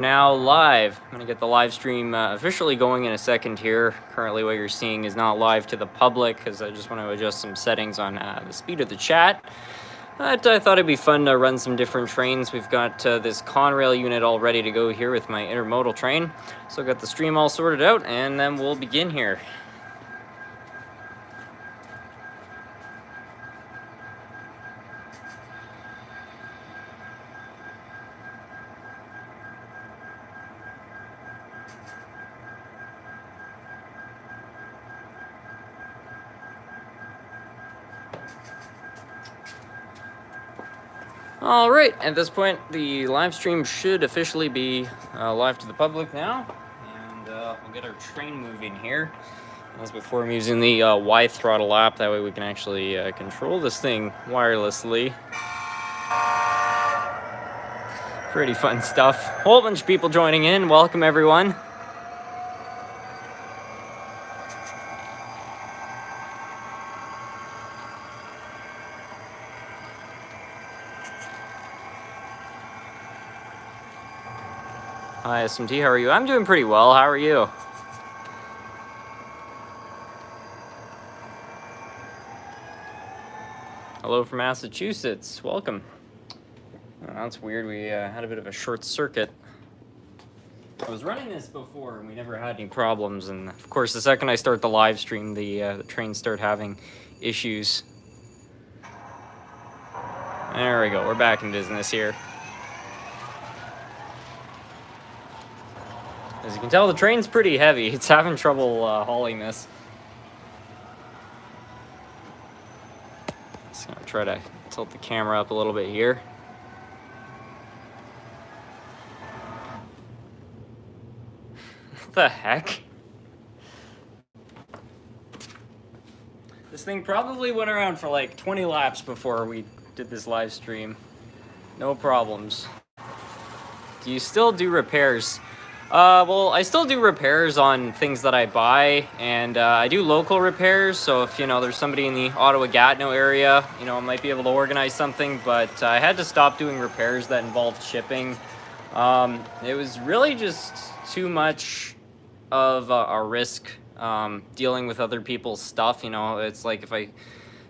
Now live. I'm going to get the live stream officially going in a second here. Currently what you're seeing is not live to the public because I just want to adjust some settings on the speed of the chat. But I thought it'd be fun to run some different trains. We've got this Conrail unit all ready to go here with my intermodal train. So I've got the stream all sorted out and then we'll begin here. All right, at this point, the live stream should officially be live to the public now, and we'll get our train moving here. As before, I'm using the Y throttle app, that way we can actually control this thing wirelessly. Pretty fun stuff. Whole bunch of people joining in. Welcome, everyone. Hi, SMT, how are you? I'm doing pretty well. How are you? Hello from Massachusetts. Welcome. Oh, that's weird. We had a bit of a short circuit. I was running this before and we never had any problems. And of course, the second I start the live stream, the trains start having issues. There we go. We're back in business here. As you can tell, the train's pretty heavy. It's having trouble hauling this. Just gonna try to tilt the camera up a little bit here. What the heck? This thing probably went around for like 20 laps before we did this live stream. No problems. Do you still do repairs? Well, I still do repairs on things that I buy, and I do local repairs, so if, there's somebody in the Ottawa-Gatineau area, I might be able to organize something, but I had to stop doing repairs that involved shipping. It was really just too much of a risk dealing with other people's stuff. It's like if I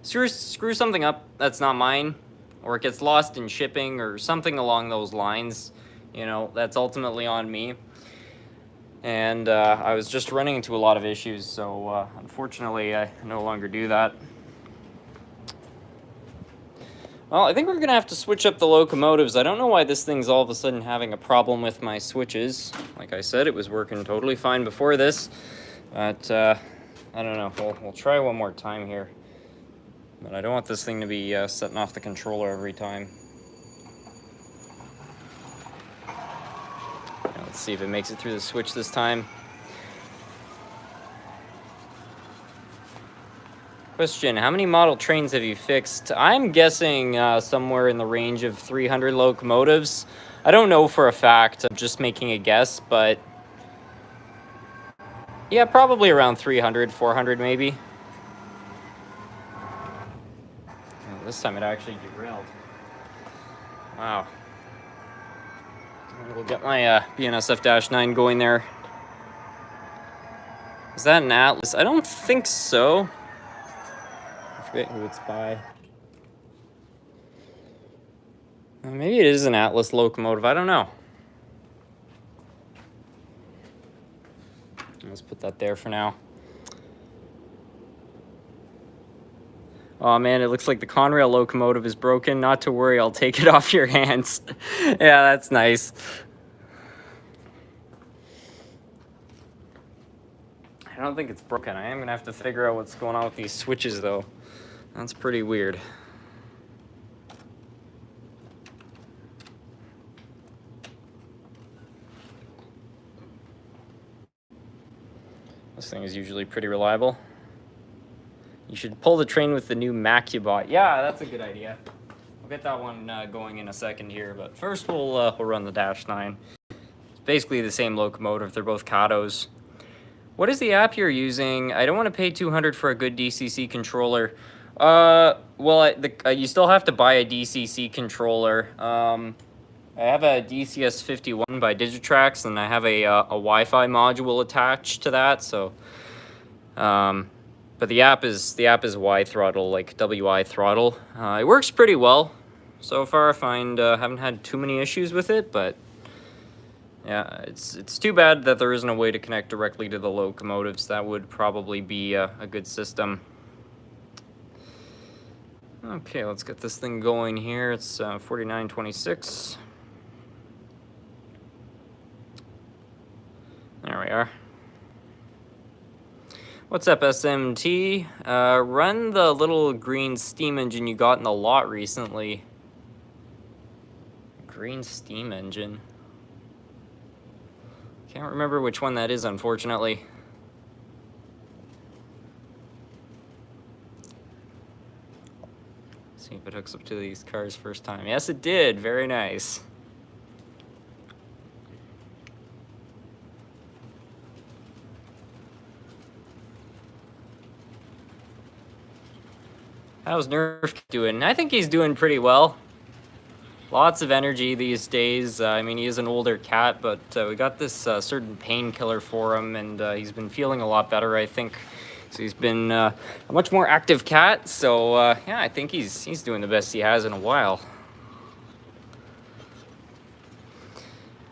screw something up that's not mine, or it gets lost in shipping or something along those lines, that's ultimately on me. And I was just running into a lot of issues, so unfortunately I no longer do that. Well, I think we're gonna have to switch up the locomotives. I don't know why this thing's all of a sudden having a problem with my switches. Like I said, it was working totally fine before this, but I don't know. We'll try one more time here. But I don't want this thing to be setting off the controller every time. Let's see if it makes it through the switch this time. Question, how many model trains have you fixed? I'm guessing somewhere in the range of 300 locomotives. I don't know for a fact, I'm just making a guess, but yeah, probably around 300, 400 maybe. Oh, this time it actually derailed. Wow. We'll get my BNSF-9 going there. Is that an Atlas? I don't think so. I forget who it's by. Maybe it is an Atlas locomotive. I don't know. Let's put that there for now. Oh man, it looks like the Conrail locomotive is broken. Not to worry, I'll take it off your hands. Yeah, that's nice. I don't think it's broken. I am gonna have to figure out what's going on with these switches though. That's pretty weird. This thing is usually pretty reliable. You should pull the train with the new Macubot. Yeah, that's a good idea. We'll get that one going in a second here, but first we'll run the -9. It's basically the same locomotive. They're both Katos. What is the app you're using? I don't want to pay $200 for a good DCC controller. Well, you still have to buy a DCC controller. I I have a DCS51 by Digitrax, and I have a Wi-Fi module attached to that. So, but the app is Y throttle, like WI throttle. It works pretty well so far. I find haven't had too many issues with it, but yeah, it's too bad that there isn't a way to connect directly to the locomotives. That would probably be a good system. Okay, let's get this thing going here. It's 4926. There we are. What's up, SMT? Run the little green steam engine you got in the lot recently. Green steam engine. Can't remember which one that is, unfortunately. See if it hooks up to these cars first time. Yes, it did. Very nice. How's Nerf doing? I think he's doing pretty well. Lots of energy these days. I mean, he is an older cat, but we got this certain painkiller for him, and he's been feeling a lot better, I think. So he's been a much more active cat. So yeah, I think he's doing the best he has in a while.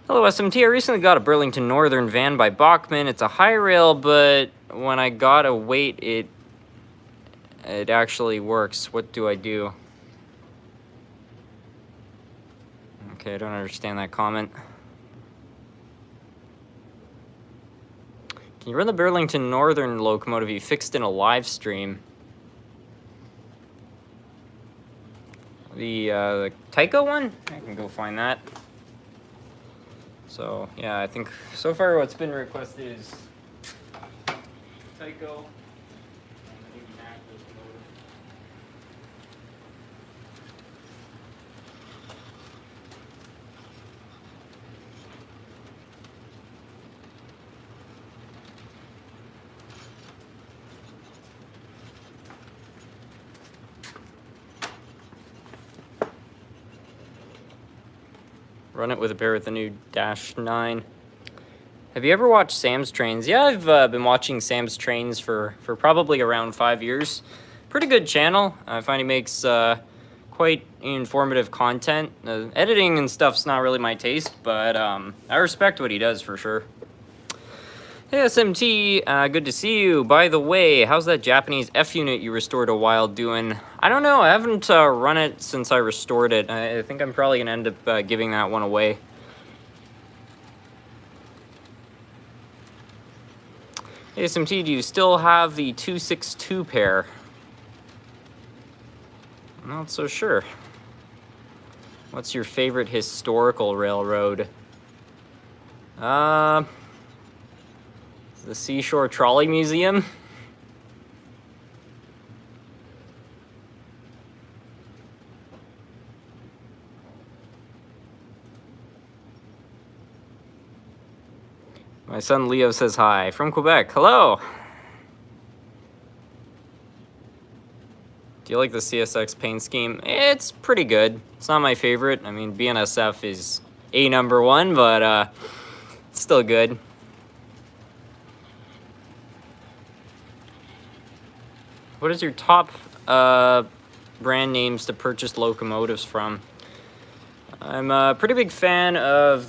Hello, SMT. I recently got a Burlington Northern van by Bachman. It's a high rail, but when I got a weight, it actually works. What do I do? Okay, I don't understand that comment. Can you run the Burlington Northern locomotive you fixed in a live stream? The Tyco one? I can go find that. So, yeah, I think so far what's been requested is Tyco. Run it with a pair with the new -9. Have you ever watched Sam's Trains? Yeah, I've been watching Sam's Trains for probably around 5 years. Pretty good channel. I find he makes quite informative content. Editing and stuff's not really my taste, but I respect what he does for sure. Hey SMT, good to see you. By the way, how's that Japanese F unit you restored a while doing? I don't know, I haven't run it since I restored it. I think I'm probably gonna end up giving that one away. Hey SMT, do you still have the 262 pair? I'm not so sure. What's your favorite historical railroad? The Seashore Trolley Museum. My son Leo says hi from Quebec. Hello. Do you like the CSX paint scheme? It's pretty good. It's not my favorite. I mean, BNSF is #1, but it's still good. What is your top brand names to purchase locomotives from? I'm a pretty big fan of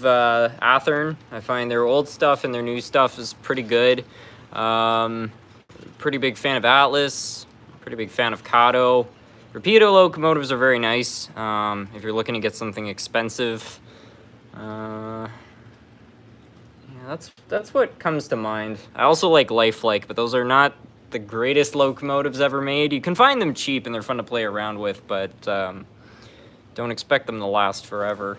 Athearn. I find their old stuff and their new stuff is pretty good. Pretty big fan of Atlas. Pretty big fan of Kato. Rapido locomotives are very nice if you're looking to get something expensive. Yeah, that's what comes to mind. I also like Lifelike, but those are not the greatest locomotives ever made. You can find them cheap and they're fun to play around with, but don't expect them to last forever.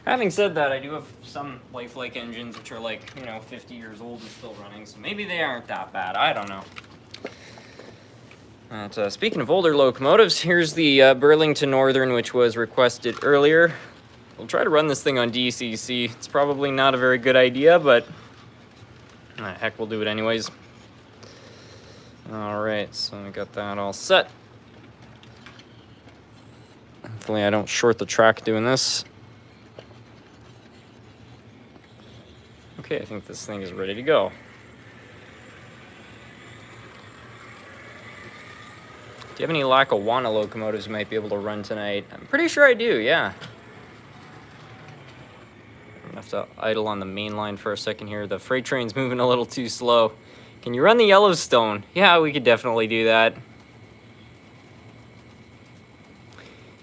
Having said that, I do have some Lifelike engines which are like, 50 years old and still running, so maybe they aren't that bad. I don't know. But, speaking of older locomotives, here's the Burlington Northern, which was requested earlier. We'll try to run this thing on DCC. It's probably not a very good idea, but heck, we'll do it anyways. Alright, so I got that all set. Hopefully I don't short the track doing this. Okay, I think this thing is ready to go. Do you have any Lackawanna locomotives you might be able to run tonight? I'm pretty sure I do, yeah. I'm gonna have to idle on the main line for a second here. The freight train's moving a little too slow. Can you run the Yellowstone? Yeah, we could definitely do that.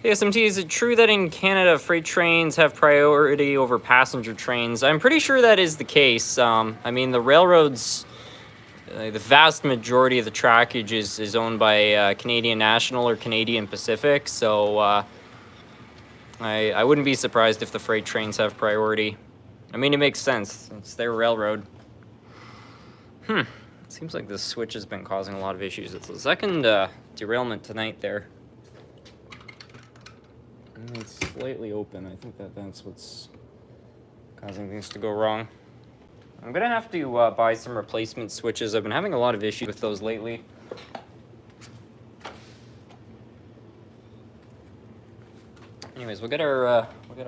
Hey, SMT, is it true that in Canada freight trains have priority over passenger trains? I'm pretty sure that is the case. I mean, the railroads, the vast majority of the trackage is owned by Canadian National or Canadian Pacific, so I wouldn't be surprised if the freight trains have priority. I mean, it makes sense. It's their railroad. Seems like this switch has been causing a lot of issues. It's the second derailment tonight there. And it's slightly open. I think that's what's causing things to go wrong. I'm gonna have to buy some replacement switches. I've been having a lot of issues with those lately. Anyways, we'll get our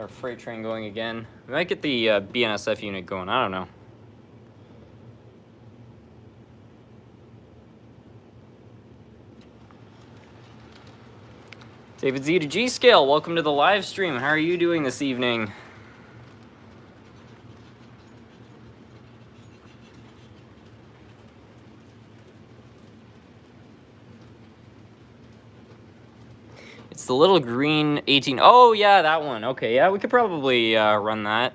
freight train going again. We might get the BNSF unit going. I don't know. David Z to G Scale, welcome to the live stream. How are you doing this evening? It's the little green 18. Oh, yeah, that one. Okay, yeah, we could probably run that.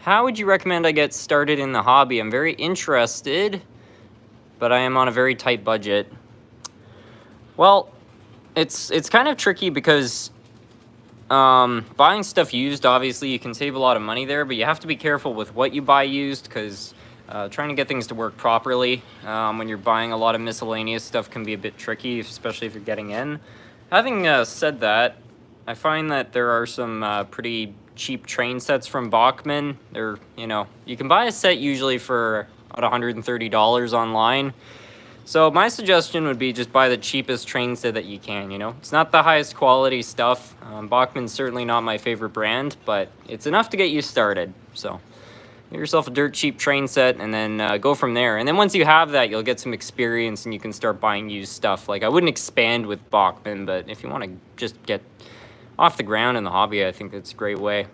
How would you recommend I get started in the hobby? I'm very interested, but I am on a very tight budget. Well, it's kind of tricky because buying stuff used, obviously, you can save a lot of money there, but you have to be careful with what you buy used because trying to get things to work properly when you're buying a lot of miscellaneous stuff can be a bit tricky, especially if you're getting in. Having said that, I find that there are some pretty cheap train sets from Bachmann. They're, you can buy a set usually for about $130 online. So my suggestion would be just buy the cheapest train set that you can, It's not the highest quality stuff. Bachmann's certainly not my favorite brand, but it's enough to get you started. So get yourself a dirt cheap train set and then go from there. And then once you have that, you'll get some experience and you can start buying used stuff. Like, I wouldn't expand with Bachmann, but if you want to just get off the ground in the hobby, I think that's a great way.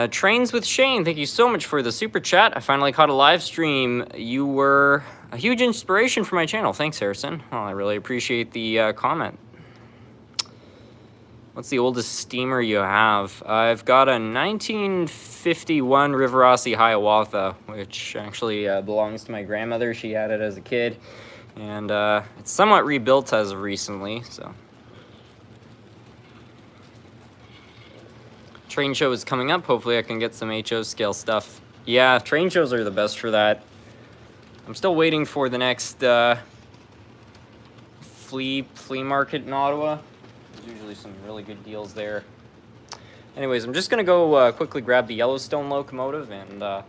Trains with Shane, thank you so much for the super chat. I finally caught a live stream. You were a huge inspiration for my channel. Thanks, Harrison. Well, I really appreciate the comment. What's the oldest steamer you have? I've got a 1951 Rivarossi Hiawatha, which actually belongs to my grandmother. She had it as a kid, and it's somewhat rebuilt as of recently, so. Train show is coming up. Hopefully I can get some HO scale stuff. Yeah, train shows are the best for that. I'm still waiting for the next flea market in Ottawa. There's usually some really good deals there. Anyways, I'm just gonna go quickly grab the Yellowstone locomotive, and I'll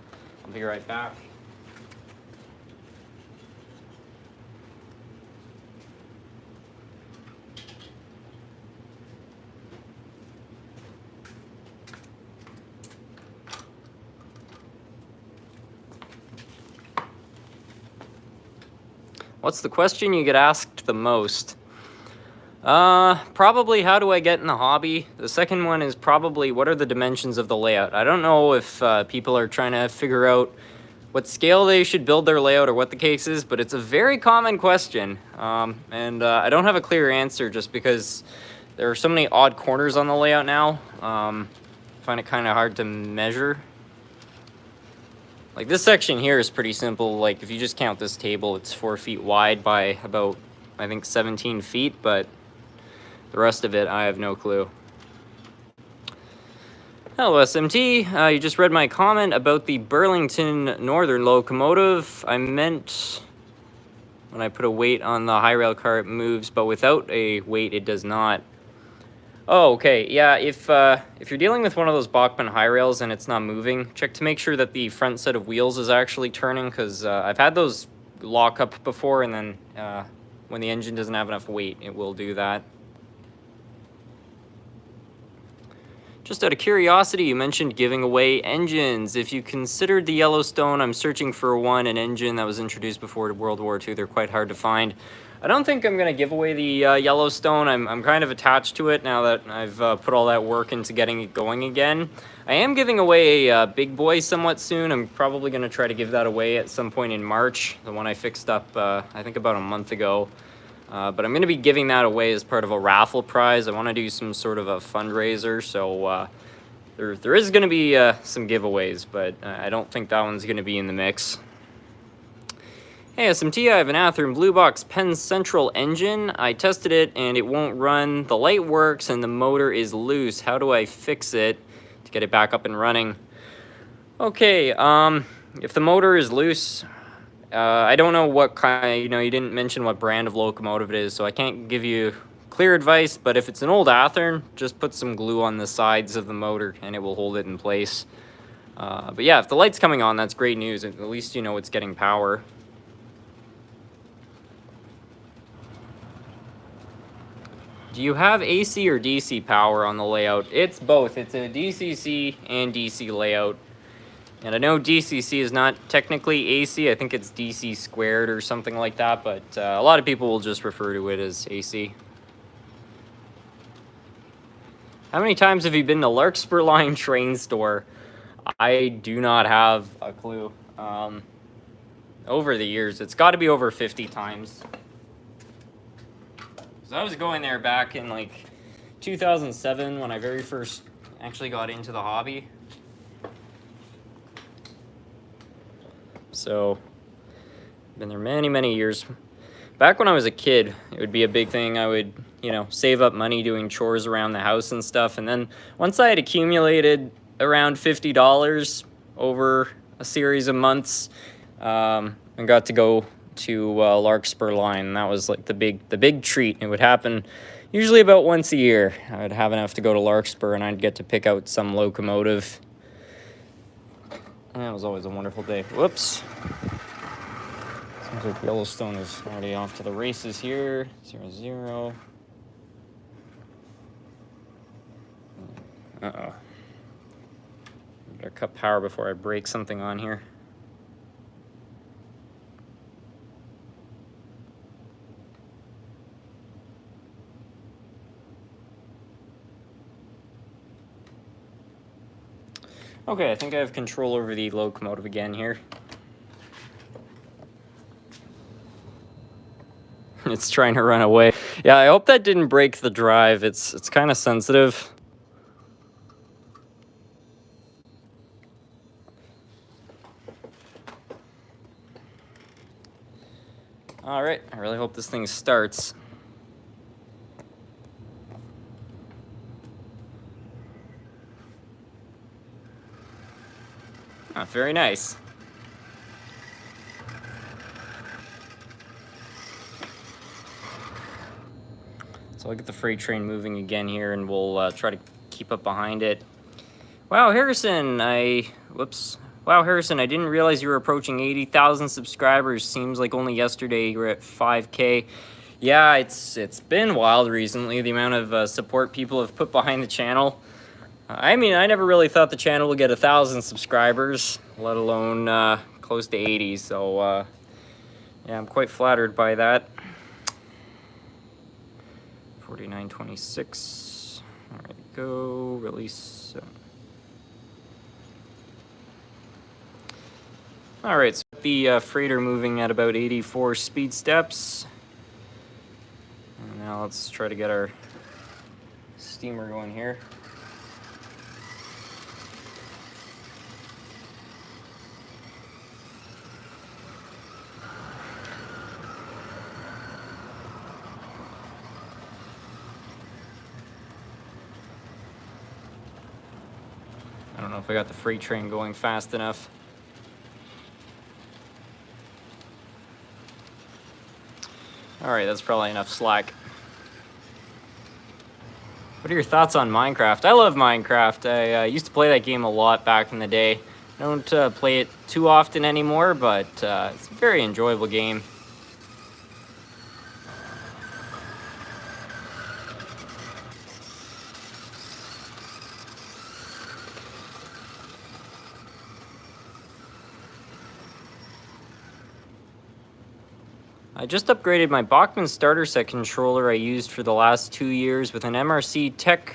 be right back. What's the question you get asked the most? Probably how do I get in the hobby? The second one is probably what are the dimensions of the layout? I don't know if people are trying to figure out what scale they should build their layout or what the case is, but it's a very common question. And I don't have a clear answer just because there are so many odd corners on the layout now. I find it kind of hard to measure. Like, this section here is pretty simple. Like, if you just count this table, it's 4 feet wide by about, I think, 17 feet, but the rest of it, I have no clue. Hello, SMT. You just read my comment about the Burlington Northern locomotive. I meant when I put a weight on the high rail car, it moves, but without a weight, it does not. Oh, okay. Yeah, if you're dealing with one of those Bachmann high rails and it's not moving, check to make sure that the front set of wheels is actually turning, because I've had those lock up before, and then when the engine doesn't have enough weight, it will do that. Just out of curiosity, you mentioned giving away engines. If you considered the Yellowstone, I'm searching for an engine that was introduced before World War II. They're quite hard to find. I don't think I'm going to give away the Yellowstone. I'm kind of attached to it now that I've put all that work into getting it going again. I am giving away a big boy somewhat soon. I'm probably going to try to give that away at some point in March. The one I fixed up, I think about a month ago. But I'm going to be giving that away as part of a raffle prize. I want to do some sort of a fundraiser, so there is going to be some giveaways, but I don't think that one's going to be in the mix. Hey SMT, I have an Athearn Blue Box Penn Central engine. I tested it and it won't run. The light works and the motor is loose. How do I fix it to get it back up and running? Okay, if the motor is loose, I don't know what kind, you didn't mention what brand of locomotive it is, so I can't give you clear advice, but if it's an old Athearn, just put some glue on the sides of the motor and it will hold it in place. But yeah, if the light's coming on, that's great news. At least you know it's getting power. Do you have AC or DC power on the layout? It's both. It's a DCC and DC layout. And I know DCC is not technically AC. I think it's DC squared or something like that, but a lot of people will just refer to it as AC. How many times have you been to Larkspur Line train store? I do not have a clue. Over the years, it's got to be over 50 times. So I was going there back in like 2007 when I very first actually got into the hobby. So, been there many, many years. Back when I was a kid, it would be a big thing. I would, save up money doing chores around the house and stuff. And then once I had accumulated around $50 over a series of months, I got to go to Larkspur Line. And that was like the big treat. It would happen usually about once a year. I would have enough to go to Larkspur and I'd get to pick out some locomotive. That was always a wonderful day. Whoops. Seems like Yellowstone is already off to the races here. 0-0. Uh-oh. Better cut power before I break something on here. Okay, I think I have control over the locomotive again here. It's trying to run away. Yeah, I hope that didn't break the drive. It's kind of sensitive. All right, I really hope this thing starts. Ah, very nice. So I'll get the freight train moving again here and we'll try to keep up behind it. Wow, Harrison, Wow, Harrison, I didn't realize you were approaching 80,000 subscribers. Seems like only yesterday you were at 5K. Yeah, it's been wild recently, the amount of support people have put behind the channel. I mean, I never really thought the channel would get 1,000 subscribers, let alone close to 80. So, yeah, I'm quite flattered by that. 49.26. All right, go release. All right, so the freighter moving at about 84 speed steps. And now let's try to get our steamer going here. I don't know if I got the freight train going fast enough. All right, that's probably enough slack. What are your thoughts on Minecraft? I love Minecraft. I used to play that game a lot back in the day. I don't play it too often anymore, but it's a very enjoyable game. I just upgraded my Bachmann starter set controller I used for the last 2 years with an MRC Tech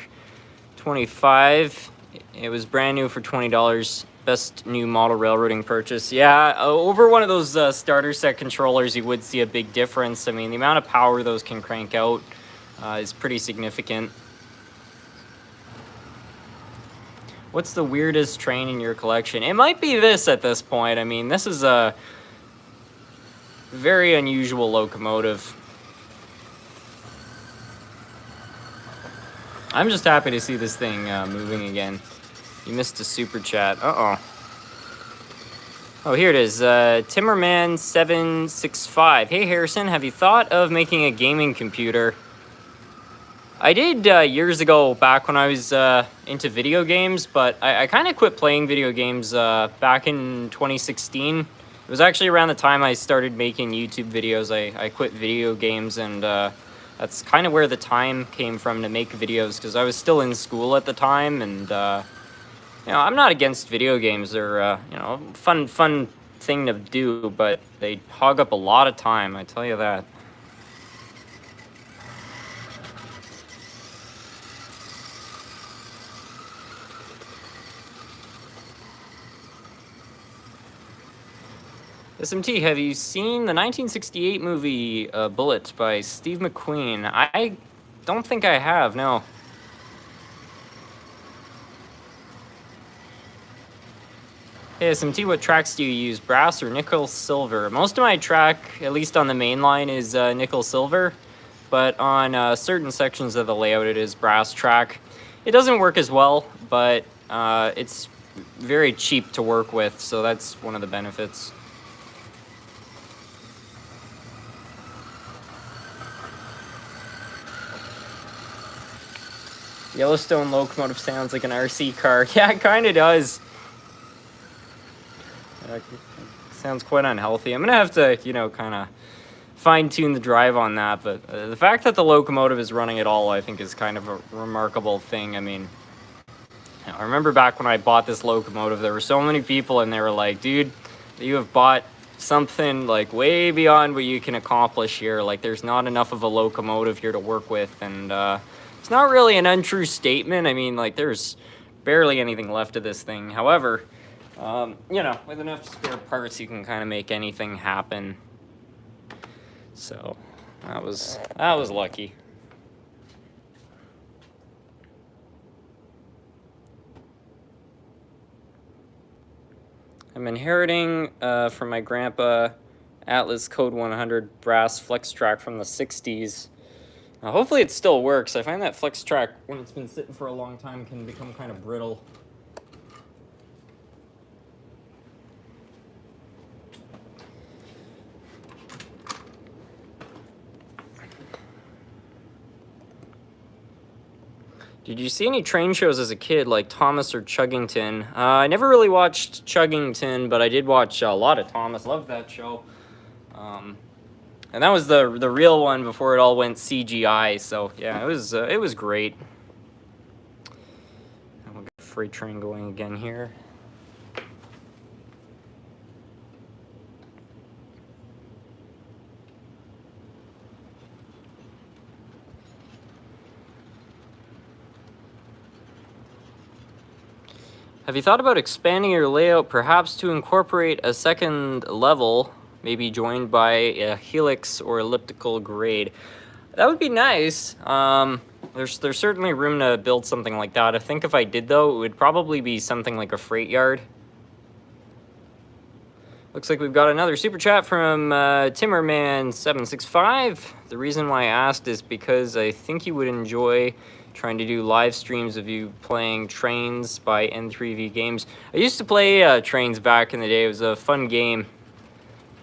25. It was brand new for $20. Best new model railroading purchase. Yeah, over one of those starter set controllers, you would see a big difference. I mean, the amount of power those can crank out is pretty significant. What's the weirdest train in your collection? It might be this at this point. I mean, this is a very unusual locomotive. I'm just happy to see this thing moving again. You missed a super chat. Uh-oh. Oh, here it is. Timmerman765. Hey, Harrison, have you thought of making a gaming computer? I did years ago, back when I was into video games, but I kind of quit playing video games back in 2016. It was actually around the time I started making YouTube videos. I quit video games, and that's kind of where the time came from to make videos, because I was still in school at the time, and you know, I'm not against video games. They're you know, fun thing to do, but they hog up a lot of time, I tell you that. SMT, have you seen the 1968 movie Bullet by Steve McQueen? I don't think I have, no. Hey, SMT, what tracks do you use, brass or nickel silver? Most of my track, at least on the main line, is nickel silver, but on certain sections of the layout it is brass track. It doesn't work as well, but it's very cheap to work with, so that's one of the benefits. Yellowstone locomotive sounds like an RC car. Yeah, it kind of does. Sounds quite unhealthy. I'm going to have to, you know, kind of fine-tune the drive on that, but the fact that the locomotive is running at all, I think, is kind of a remarkable thing. I mean, I remember back when I bought this locomotive, there were so many people, and they were like, dude, you have bought something, like, way beyond what you can accomplish here. Like, there's not enough of a locomotive here to work with, and it's not really an untrue statement. I mean, like, there's barely anything left of this thing. However, you know, with enough spare parts, you can kind of make anything happen. So, that was lucky. I'm inheriting from my grandpa Atlas Code 100 brass flex track from the 60s. Hopefully it still works. I find that flex track, when it's been sitting for a long time, can become kind of brittle. Did you see any train shows as a kid, like Thomas or Chuggington? I never really watched Chuggington, but I did watch a lot of Thomas. Loved that show. And that was the real one before it all went CGI. So yeah, it was great. And we'll get a freight train going again here. Have you thought about expanding your layout, perhaps to incorporate a second level, maybe joined by a helix or elliptical grade? That would be nice. There's certainly room to build something like that. I think if I did, though, it would probably be something like a freight yard. Looks like we've got another super chat from Timmerman765. The reason why I asked is because I think you would enjoy trying to do live streams of you playing Trains by N3V Games. I used to play Trains back in the day. It was a fun game.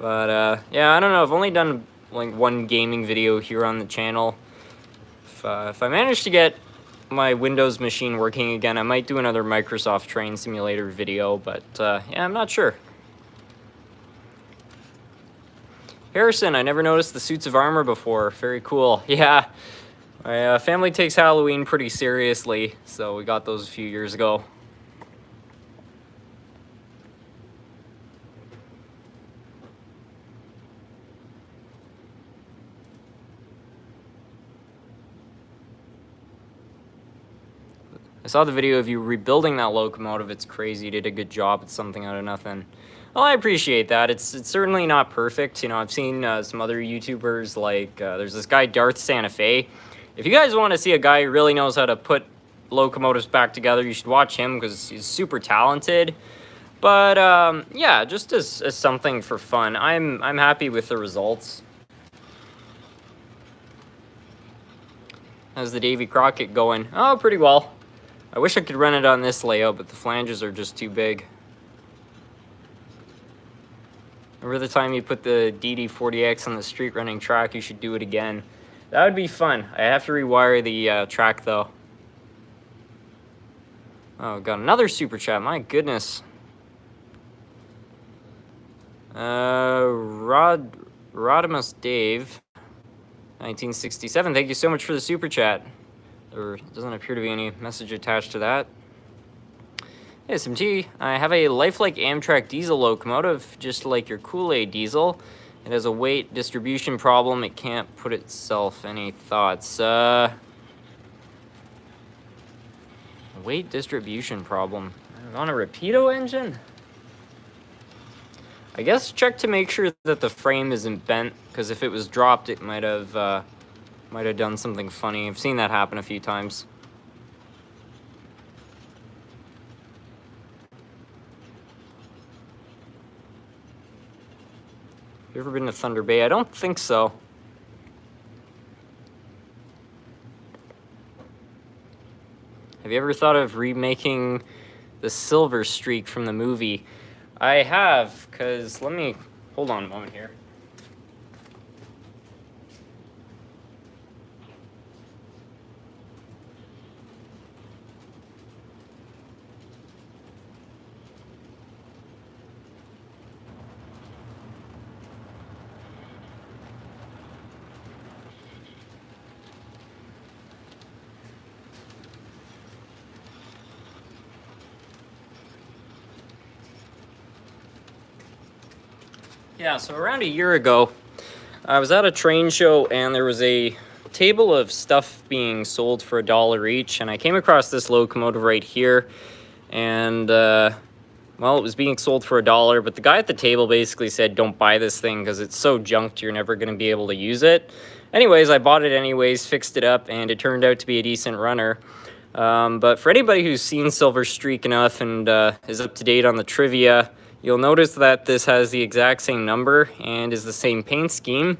But yeah, I don't know. I've only done like one gaming video here on the channel. If I manage to get my Windows machine working again, I might do another Microsoft Train Simulator video. But yeah, I'm not sure. Harrison, I never noticed the suits of armor before. Very cool. Yeah. My family takes Halloween pretty seriously, so we got those a few years ago. saw the video of you rebuilding that locomotive. It's crazy. You did a good job. It's something out of nothing. Well, I appreciate that. It's certainly not perfect. You know, I've seen some other YouTubers, like there's this guy Darth Santa Fe. If you guys want to see a guy who really knows how to put locomotives back together, you should watch him because he's super talented. But yeah, just as something for fun. I'm happy with the results. How's the Davy Crockett going? Oh, pretty well. I wish I could run it on this layout, but the flanges are just too big. Remember the time you put the DD40X on the street running track? You should do it again. That would be fun. I have to rewire the track, though. Oh, got another super chat. My goodness. Rodimus Dave, 1967. Thank you so much for the super chat. There doesn't appear to be any message attached to that. Hey, SMT, I have a lifelike Amtrak diesel locomotive, just like your Kool-Aid diesel. It has a weight distribution problem. It can't put itself. Any thoughts? Weight distribution problem. On a Rapido engine? I guess check to make sure that the frame isn't bent, because if it was dropped, it might have done something funny. I've seen that happen a few times. Have you ever been to Thunder Bay? I don't think so. Have you ever thought of remaking the Silver Streak from the movie? I have, because let me hold on a moment here. Yeah, so around a year ago, I was at a train show and there was a table of stuff being sold for $1 each, and I came across this locomotive right here, and well, it was being sold for $1, but the guy at the table basically said, don't buy this thing because it's so junked you're never going to be able to use it. Anyways, I bought it anyways, fixed it up, and it turned out to be a decent runner. But for anybody who's seen Silver Streak enough and is up to date on the trivia, you'll notice that this has the exact same number and is the same paint scheme,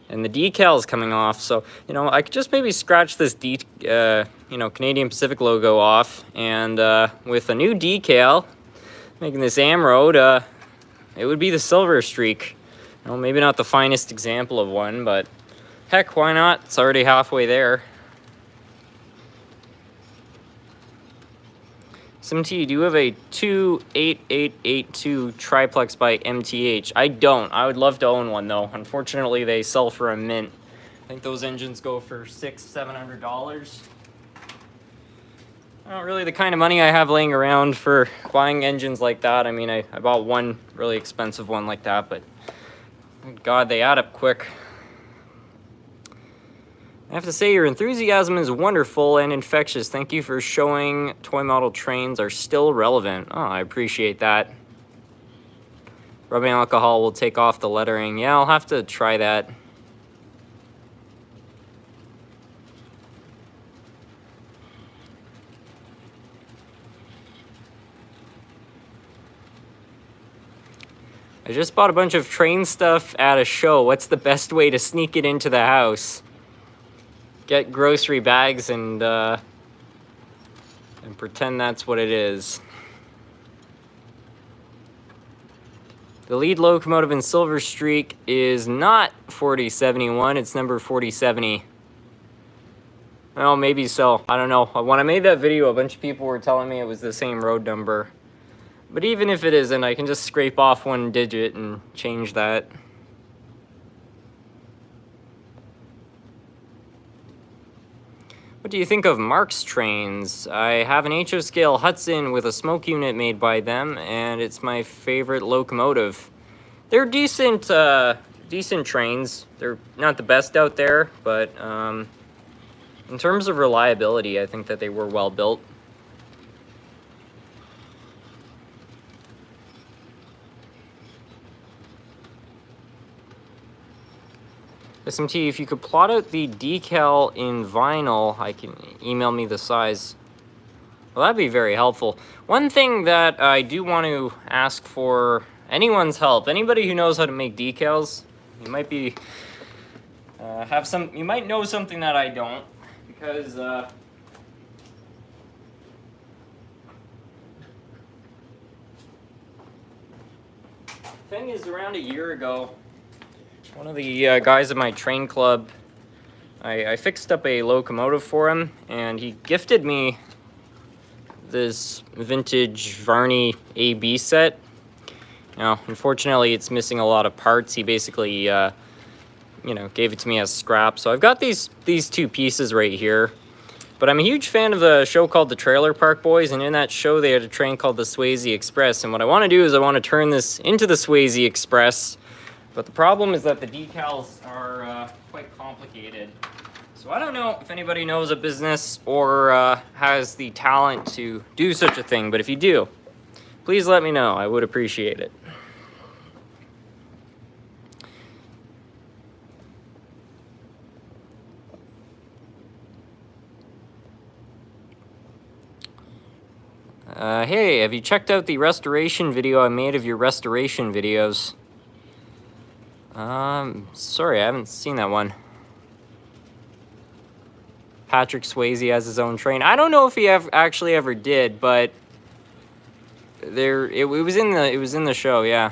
and the decal is coming off. So, you know, I could just maybe scratch this Canadian Pacific logo off, and with a new decal, making this AmRoad, it would be the Silver Streak. You know, maybe not the finest example of one, but heck, why not? It's already halfway there. SMT, do you have a 28882 triplex by MTH? I don't. I would love to own one, though. Unfortunately, they sell for a mint. I think those engines go for $600–700. Not really the kind of money I have laying around for buying engines like that. I mean, I bought one really expensive one like that, but God, they add up quick. I have to say, your enthusiasm is wonderful and infectious. Thank you for showing toy model trains are still relevant. Oh, I appreciate that. Rubbing alcohol will take off the lettering. Yeah, I'll have to try that. I just bought a bunch of train stuff at a show. What's the best way to sneak it into the house? Get grocery bags and pretend that's what it is. The lead locomotive in Silver Streak is not 4071, it's number 4070. Well, maybe so. I don't know. When I made that video, a bunch of people were telling me it was the same road number. But even if it isn't, I can just scrape off one digit and change that. What do you think of Mark's trains? I have an HO scale Hudson with a smoke unit made by them, and it's my favorite locomotive. They're decent trains. They're not the best out there, but in terms of reliability, I think that they were well built. SMT, if you could plot out the decal in vinyl, I can email me the size. Well, that'd be very helpful. One thing that I do want to ask for anyone's help, anybody who knows how to make decals, you might be you might know something that I don't, because thing is, around a year ago, one of the guys at my train club, I fixed up a locomotive for him, and he gifted me this vintage Varney AB set. Now, unfortunately, it's missing a lot of parts. He basically, you know, gave it to me as scrap. So I've got these two pieces right here. But I'm a huge fan of a show called The Trailer Park Boys, and in that show they had a train called the Swayze Express. And what I want to do is I want to turn this into the Swayze Express. But the problem is that the decals are quite complicated. So I don't know if anybody knows a business or has the talent to do such a thing, but if you do, please let me know. I would appreciate it. Hey, have you checked out the restoration video I made of your restoration videos? Sorry, I haven't seen that one. Patrick Swayze has his own train. I don't know if he actually ever did, but it was in the show. Yeah,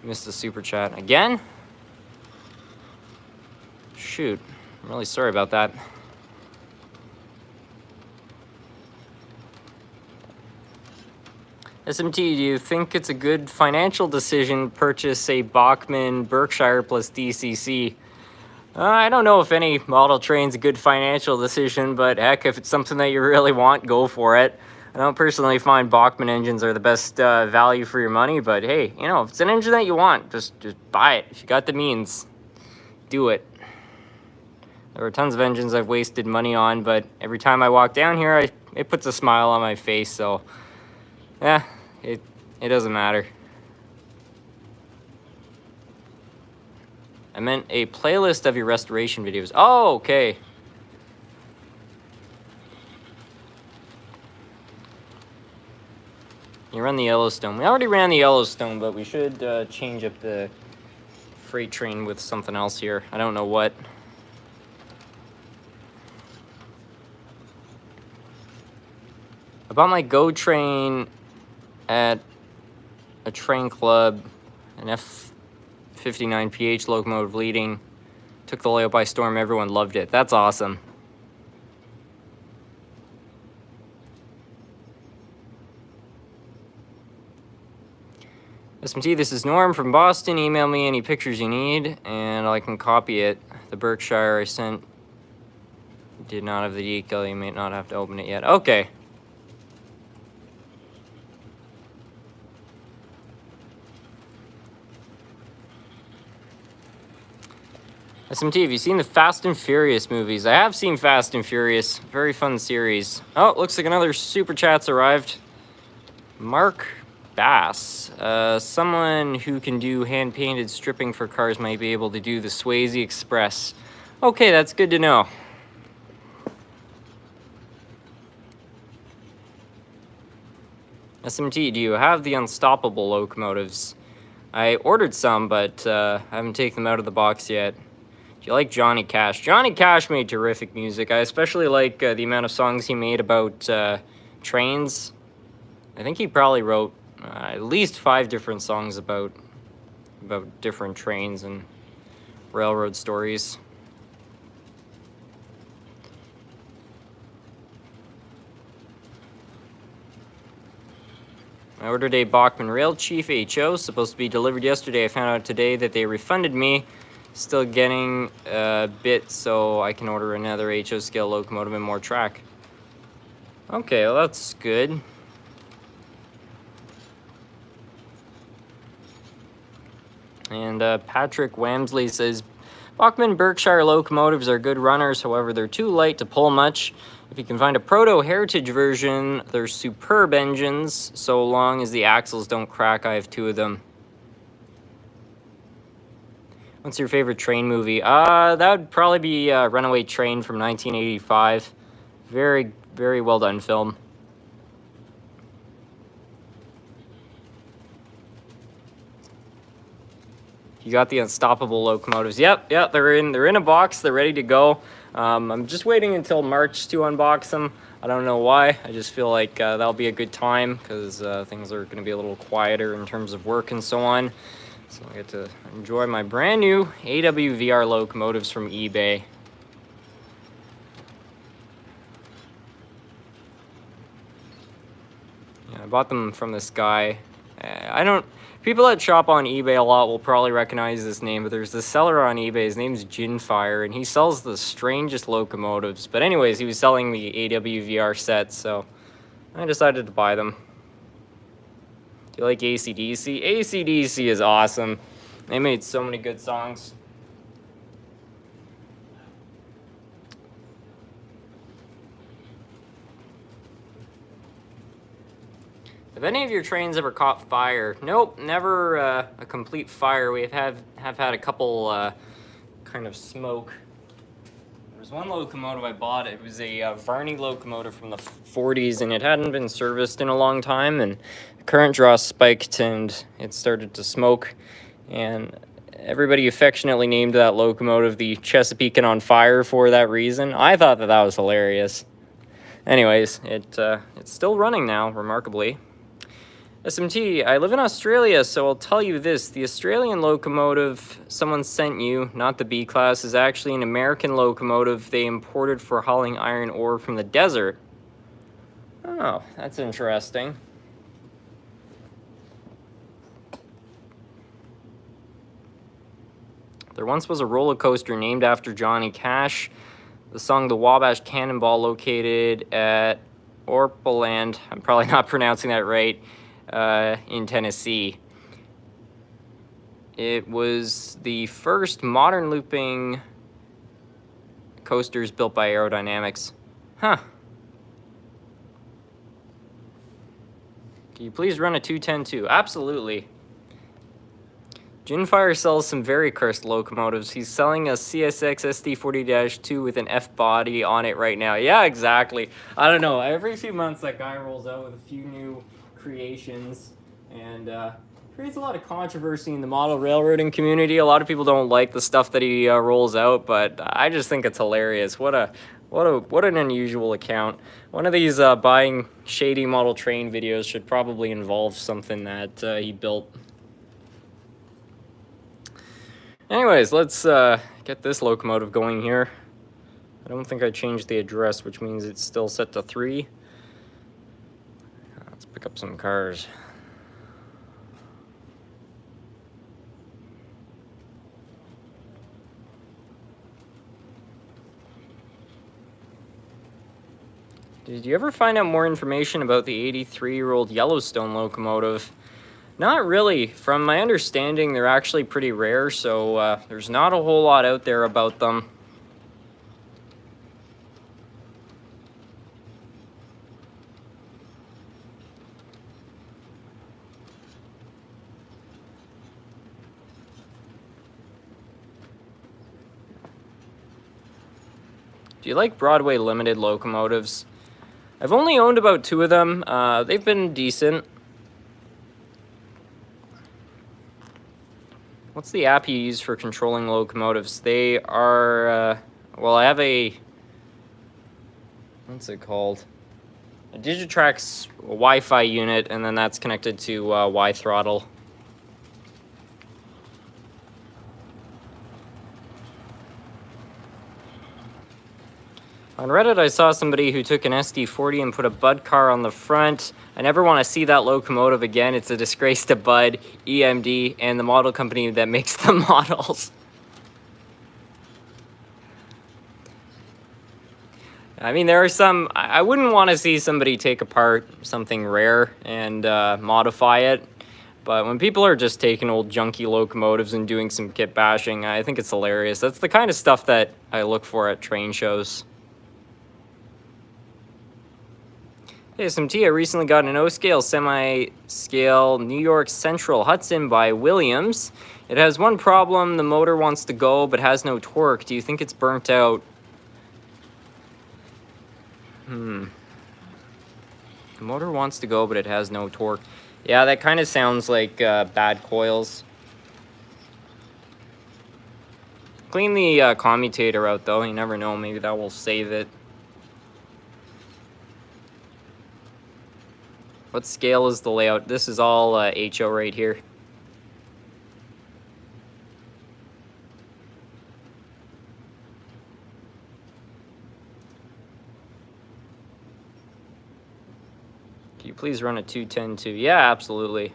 missed the super chat again. Shoot, I'm really sorry about that. SMT, do you think it's a good financial decision to purchase a Bachmann Berkshire plus DCC? I don't know if any model train's a good financial decision, but heck, if it's something that you really want, go for it. I don't personally find Bachmann engines are the best value for your money, but hey, you know, if it's an engine that you want, just buy it. If you got the means, do it. There were tons of engines I've wasted money on, but every time I walk down here, it puts a smile on my face, so yeah, it doesn't matter. I meant a playlist of your restoration videos. Oh, okay. You run the Yellowstone. We already ran the Yellowstone, but we should change up the freight train with something else here. I don't know what. I bought my Go train at a train club, an F59PH locomotive leading. Took the layout by storm. Everyone loved it. That's awesome. SMT, this is Norm from Boston. Email me any pictures you need, and I can copy it. The Berkshire I sent did not have the decal. You may not have to open it yet. Okay. SMT, have you seen the Fast and Furious movies? I have seen Fast and Furious. Very fun series. Oh, looks like another super chat's arrived. Mark Bass. Someone who can do hand-painted stripping for cars might be able to do the Swayze Express. Okay, that's good to know. SMT, do you have the Unstoppable locomotives? I ordered some, but I haven't taken them out of the box yet. Do you like Johnny Cash? Johnny Cash made terrific music. I especially like the amount of songs he made about trains. I think he probably wrote at least 5 different songs about different trains and railroad stories. I ordered a Bachmann Rail Chief HO, supposed to be delivered yesterday. I found out today that they refunded me. Still getting a bit, so I can order another HO scale locomotive and more track. Okay, well that's good. And Patrick Wamsley says, Bachmann Berkshire locomotives are good runners, however they're too light to pull much. If you can find a proto-heritage version, they're superb engines, so long as the axles don't crack. I have 2 of them. What's your favorite train movie? That would probably be Runaway Train from 1985. Very, very well done film. You got the Unstoppable Locomotives. Yep, they're in a box. They're ready to go. I'm just waiting until March to unbox them. I don't know why. I just feel like that'll be a good time because things are going to be a little quieter in terms of work and so on. So I get to enjoy my brand new AWVR locomotives from eBay. Yeah, I bought them from this guy. People that shop on eBay a lot will probably recognize this name, but there's this seller on eBay. His name's Ginfire, and he sells the strangest locomotives. But anyways, he was selling the AWVR sets, so I decided to buy them. Do you like AC/DC? AC/DC is awesome. They made so many good songs. Have any of your trains ever caught fire? Nope, never a complete fire. We have had a couple kind of smoke. There was one locomotive I bought. It was a Varney locomotive from the 40s, and it hadn't been serviced in a long time, and the current draw spiked, and it started to smoke, and everybody affectionately named that locomotive the Chesapeake and on Fire for that reason. I thought that was hilarious. Anyways, it's still running now, remarkably. SMT, I live in Australia, so I'll tell you this. The Australian locomotive someone sent you, not the B-Class, is actually an American locomotive they imported for hauling iron ore from the desert. Oh, that's interesting. There once was a roller coaster named after Johnny Cash. The song The Wabash Cannonball, located at Orpaland, I'm probably not pronouncing that right, in Tennessee. It was the first modern looping coasters built by Aerodynamics. Huh. Can you please run a 210-2? Absolutely. Ginfire sells some very cursed locomotives. He's selling a CSX SD40-2 with an F body on it right now. Yeah, exactly. I don't know. Every few months, that guy rolls out with a few new creations and creates a lot of controversy in the model railroading community. A lot of people don't like the stuff that he rolls out, but I just think it's hilarious. What an unusual account. One of these buying shady model train videos should probably involve something that he built. Anyways, let's get this locomotive going here. I don't think I changed the address, which means it's still set to 3. Let's pick up some cars. Did you ever find out more information about the 83-year-old Yellowstone locomotive? Not really. From my understanding, they're actually pretty rare, so there's not a whole lot out there about them. Do you like Broadway Limited locomotives? I've only owned about 2 of them. They've been decent. What's the app you use for controlling locomotives? They are, well, I have a, what's it called? A Digitrax Wi-Fi unit, and then that's connected to Y-Throttle. On Reddit, I saw somebody who took an SD40 and put a Bud car on the front. I never want to see that locomotive again. It's a disgrace to Bud, EMD, and the model company that makes the models. I mean, there are some... I wouldn't want to see somebody take apart something rare and modify it. But when people are just taking old junky locomotives and doing some kit bashing, I think it's hilarious. That's the kind of stuff that I look for at train shows. Hey, SMT, I recently got an O-scale semi-scale New York Central Hudson by Williams. It has one problem, the motor wants to go but has no torque. Do you think it's burnt out? The motor wants to go but it has no torque. Yeah, that kind of sounds like bad coils. Clean the commutator out though, you never know, maybe that will save it. What scale is the layout? This is all HO right here. Can you please run a 210-2? Yeah, absolutely.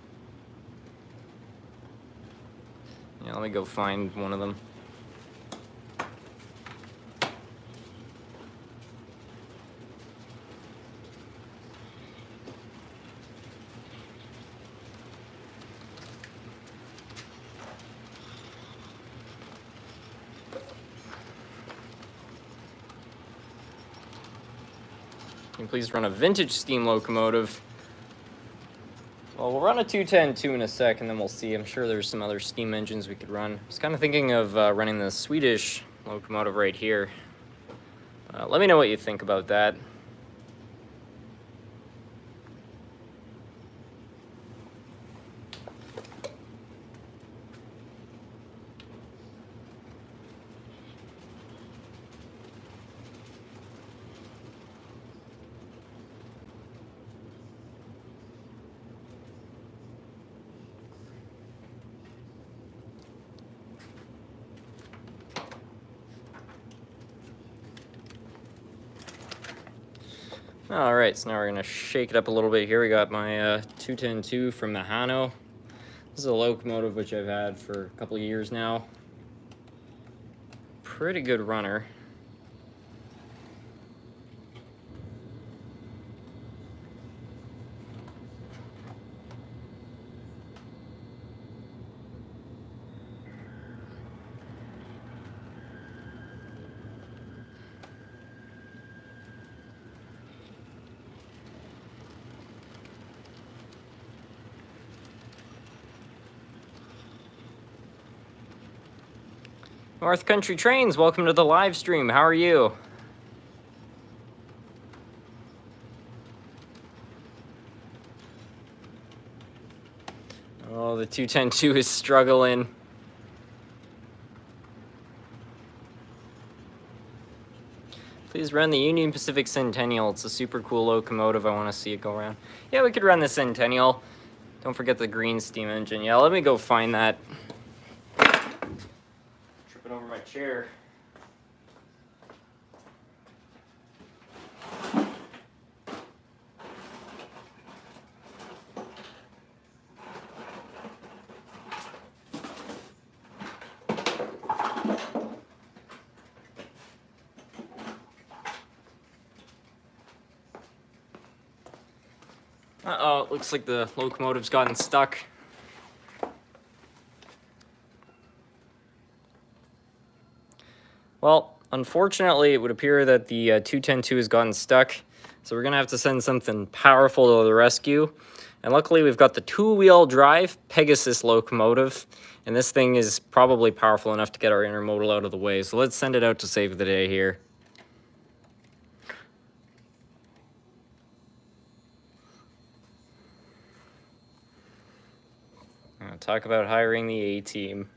Yeah, let me go find one of them. Can you please run a vintage steam locomotive? Well, we'll run a 210-2 in a sec, and then we'll see. I'm sure there's some other steam engines we could run. I was kind of thinking of running the Swedish locomotive right here. Let me know what you think about that. All right, so now we're gonna shake it up a little bit here. We got my 210-2 from the Hano. This is a locomotive which I've had for a couple of years now. Pretty good runner. North Country Trains, welcome to the live stream. How are you? Oh, the 210-2 is struggling. Please run the Union Pacific Centennial. It's a super cool locomotive. I want to see it go around. Yeah, we could run the Centennial. Don't forget the green steam engine. Yeah, let me go find that. Tripping over my chair. Uh-oh, it looks like the locomotive's gotten stuck. Well, unfortunately, it would appear that the 210-2 has gotten stuck, so we're going to have to send something powerful to the rescue. And luckily, we've got the two-wheel drive Pegasus locomotive, and this thing is probably powerful enough to get our intermodal out of the way. So let's send it out to save the day here. Talk about hiring the A-team.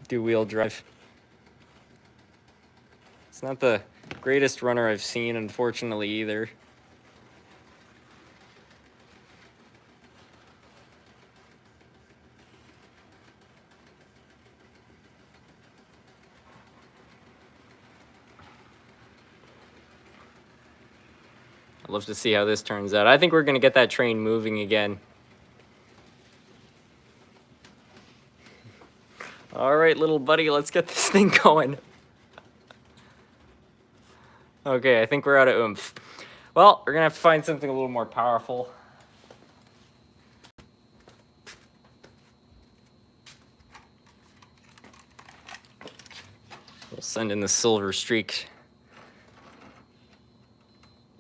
Two-wheel drive. It's not the greatest runner I've seen, unfortunately, either. I'd love to see how this turns out. I think we're going to get that train moving again. All right, little buddy, let's get this thing going. Okay, I think we're out of oomph. Well, we're going to have to find something a little more powerful. We'll send in the Silver Streak.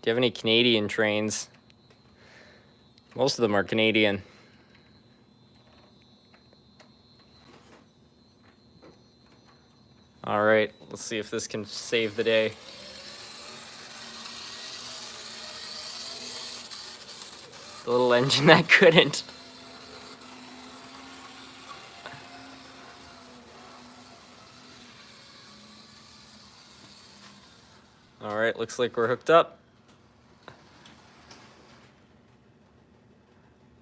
Do you have any Canadian trains? Most of them are Canadian. All right, let's see if this can save the day. The little engine that couldn't. All right, looks like we're hooked up.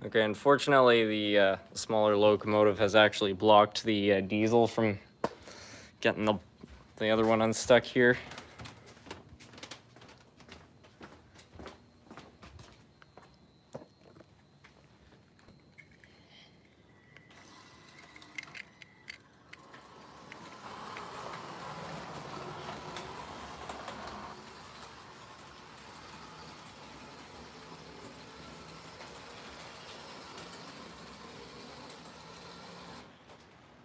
Okay, unfortunately, the smaller locomotive has actually blocked the diesel from getting the other one unstuck here.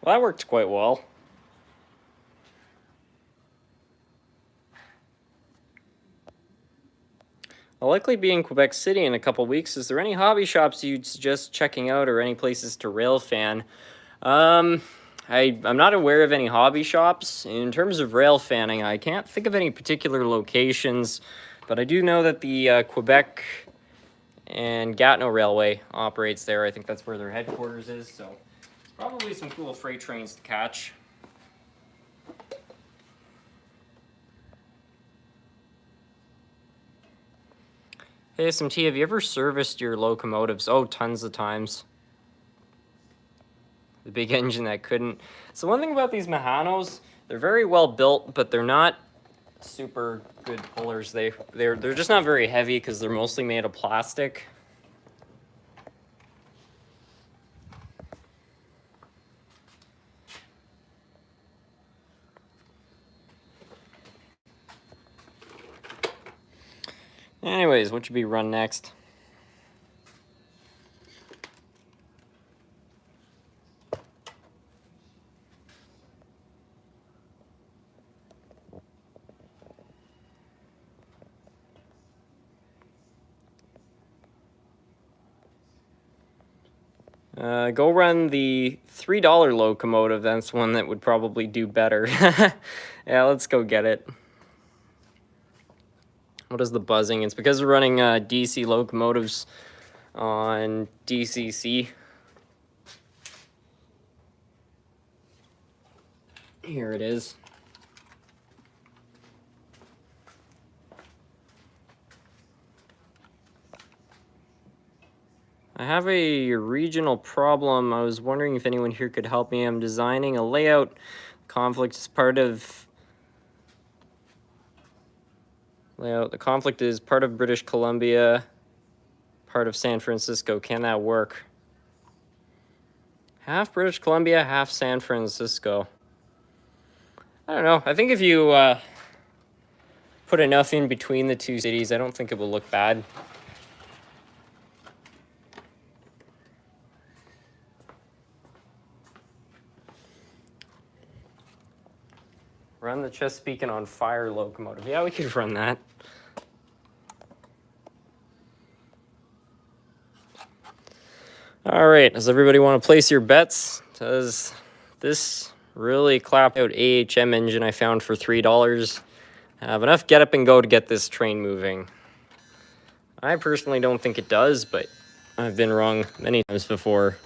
Well, that worked quite well. I'll likely be in Quebec City in a couple weeks. Is there any hobby shops you'd suggest checking out or any places to rail fan? I'm not aware of any hobby shops. In terms of rail fanning, I can't think of any particular locations, but I do know that the Quebec and Gatineau Railway operates there. I think that's where their headquarters is, so probably some cool freight trains to catch. Hey, SMT, have you ever serviced your locomotives? Oh, tons of times. The big engine that couldn't. So one thing about these Mejanos, they're very well built, but they're not super good pullers. They're just not very heavy because they're mostly made of plastic. Anyways, what should be run next? Go run the $3 locomotive. That's one that would probably do better. Yeah, let's go get it. What is the buzzing? It's because we're running DC locomotives on DCC. Here it is. I have a regional problem. I was wondering if anyone here could help me. I'm designing a layout. Conflict is part of... Layout. The conflict is part of British Columbia, part of San Francisco. Can that work? Half British Columbia, half San Francisco. I don't know. I think if you put enough in between the two cities, I don't think it will look bad. Run the Chesapeake and on fire locomotive. Yeah, we could run that. All right, does everybody want to place your bets? Does this really clap out AHM engine I found for $3 have enough get up and go to get this train moving? I personally don't think it does, but I've been wrong many times before.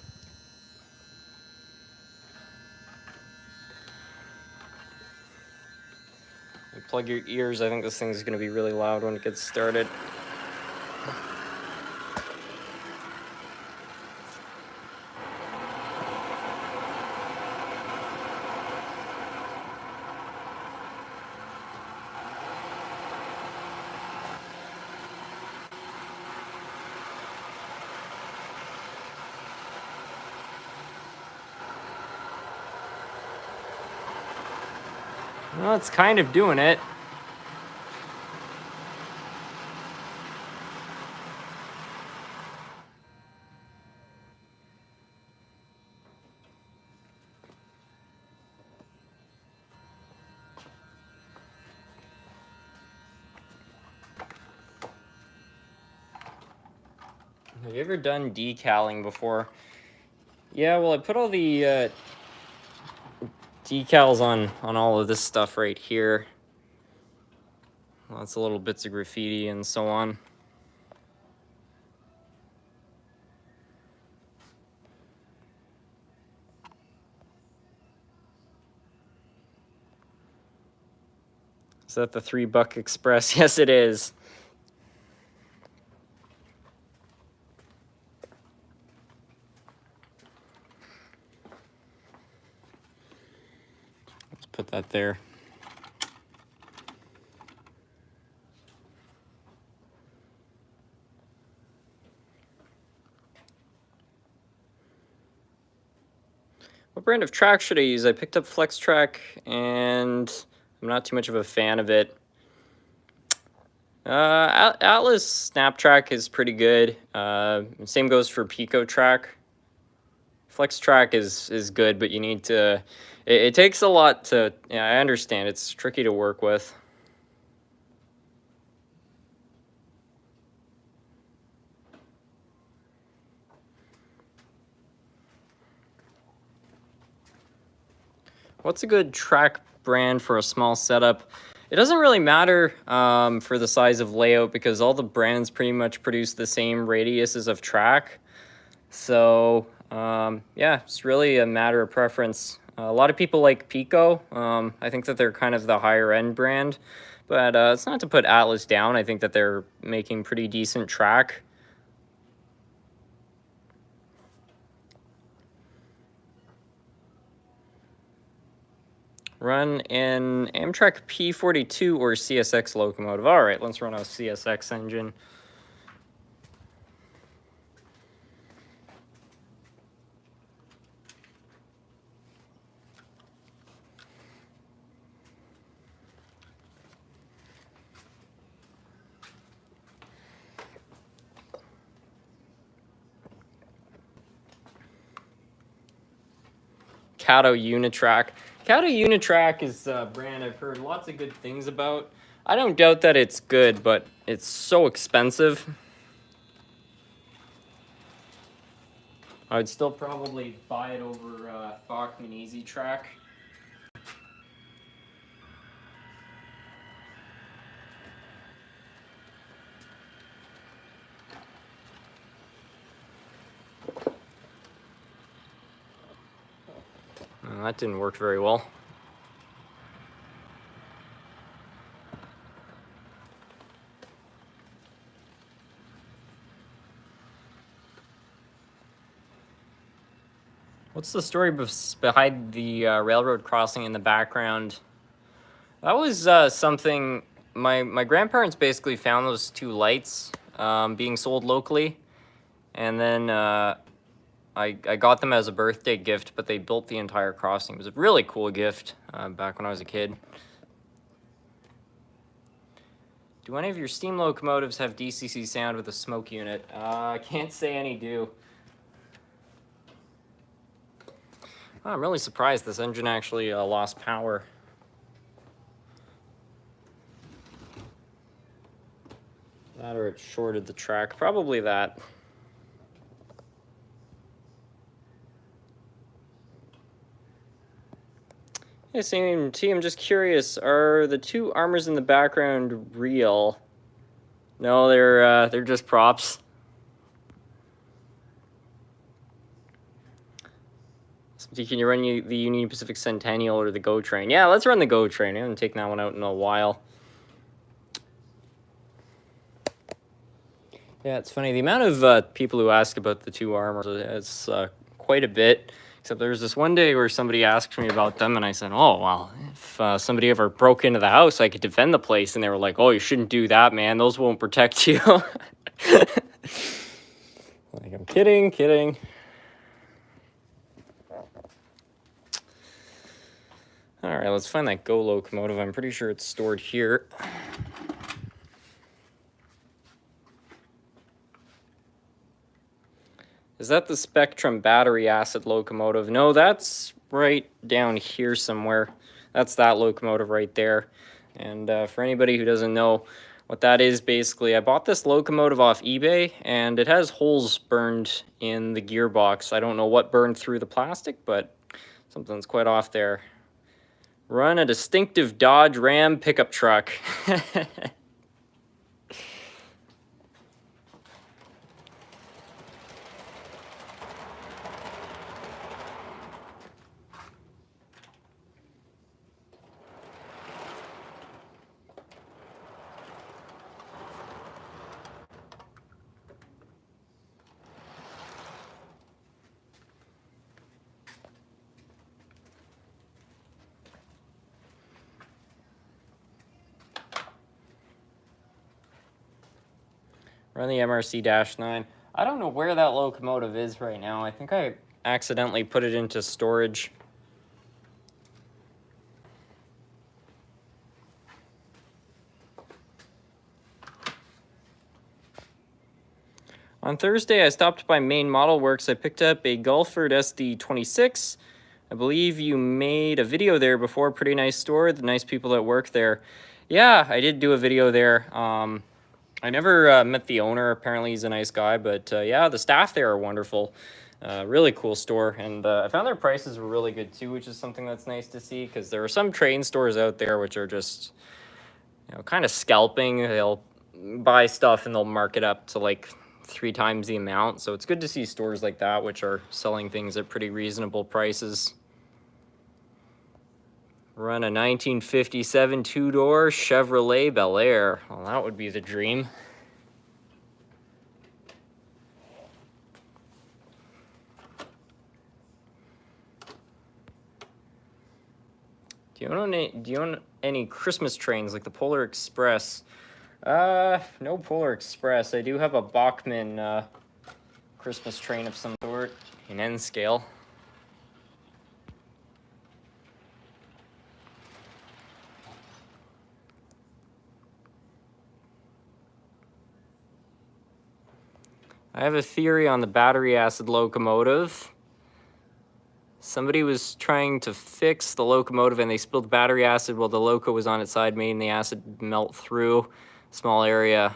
Plug your ears. I think this thing's going to be really loud when it gets started. Well, it's kind of doing it. Have you ever done decaling before? Yeah, well, I put all the decals on all of this stuff right here. Lots of little bits of graffiti and so on. Is that the $3 Express? Yes, it is. Let's put that there. What brand of track should I use? I picked up Flex Track, and I'm not too much of a fan of it. Atlas Snap Track is pretty good. Same goes for Pico Track. Flex Track is good, but you need to. It takes a lot to. Yeah, I understand. It's tricky to work with. What's a good track brand for a small setup? It doesn't really matter for the size of layout because all the brands pretty much produce the same radiuses of track. So yeah, it's really a matter of preference. A lot of people like Pico. I think that they're kind of the higher end brand, but it's not to put Atlas down. I think that they're making pretty decent track. Run an Amtrak P42 or CSX locomotive. All right, let's run a CSX engine. Kato Unitrack. Kato Unitrack is a brand I've heard lots of good things about. I don't doubt that it's good, but it's so expensive. I would still probably buy it over Bachman Easy Track. That didn't work very well. What's the story behind the railroad crossing in the background? That was something, my grandparents basically found those two lights being sold locally. And then I got them as a birthday gift, but they built the entire crossing. It was a really cool gift back when I was a kid. Do any of your steam locomotives have DCC sound with a smoke unit? I can't say any do. Oh, I'm really surprised this engine actually lost power. That or it shorted the track. Probably that. Hey, Sam T, I'm just curious, are the two armors in the background real? No, they're just props. Can you run the Union Pacific Centennial or the GO train? Yeah, let's run the GO train. I haven't taken that one out in a while. Yeah, it's funny. The amount of people who ask about the two armors is quite a bit. Except there was this one day where somebody asked me about them, and I said, oh, well, if somebody ever broke into the house, I could defend the place. And they were like, oh, you shouldn't do that, man. Those won't protect you. Like, I'm kidding. All right, let's find that GO locomotive. I'm pretty sure it's stored here. Is that the Spectrum battery acid locomotive? No, that's right down here somewhere. That's that locomotive right there. And for anybody who doesn't know, What that is, basically, I bought this locomotive off eBay, and it has holes burned in the gearbox. I don't know what burned through the plastic, but something's quite off there. Run a distinctive Dodge Ram pickup truck. Run the MRC-9. I don't know where that locomotive is right now. I think I accidentally put it into storage. On Thursday, I stopped by Main Model Works. I picked up a Gulford SD26. I believe you made a video there before. Pretty nice store. The nice people that work there. Yeah, I did do a video there. I never met the owner. Apparently he's a nice guy, but yeah, the staff there are wonderful. Really cool store, and I found their prices were really good too, which is something that's nice to see, because there are some train stores out there which are just, you know, kind of scalping. They'll buy stuff and they'll mark it up to like 3 times the amount. So it's good to see stores like that which are selling things at pretty reasonable prices. Run a 1957 two-door Chevrolet Bel Air. Well, that would be the dream. Do you own any Christmas trains like the Polar Express? No Polar Express. I do have a Bachmann Christmas train of some sort in N scale. I have a theory on the battery acid locomotive. Somebody was trying to fix the locomotive and they spilled battery acid while the loco was on its side, making the acid melt through a small area.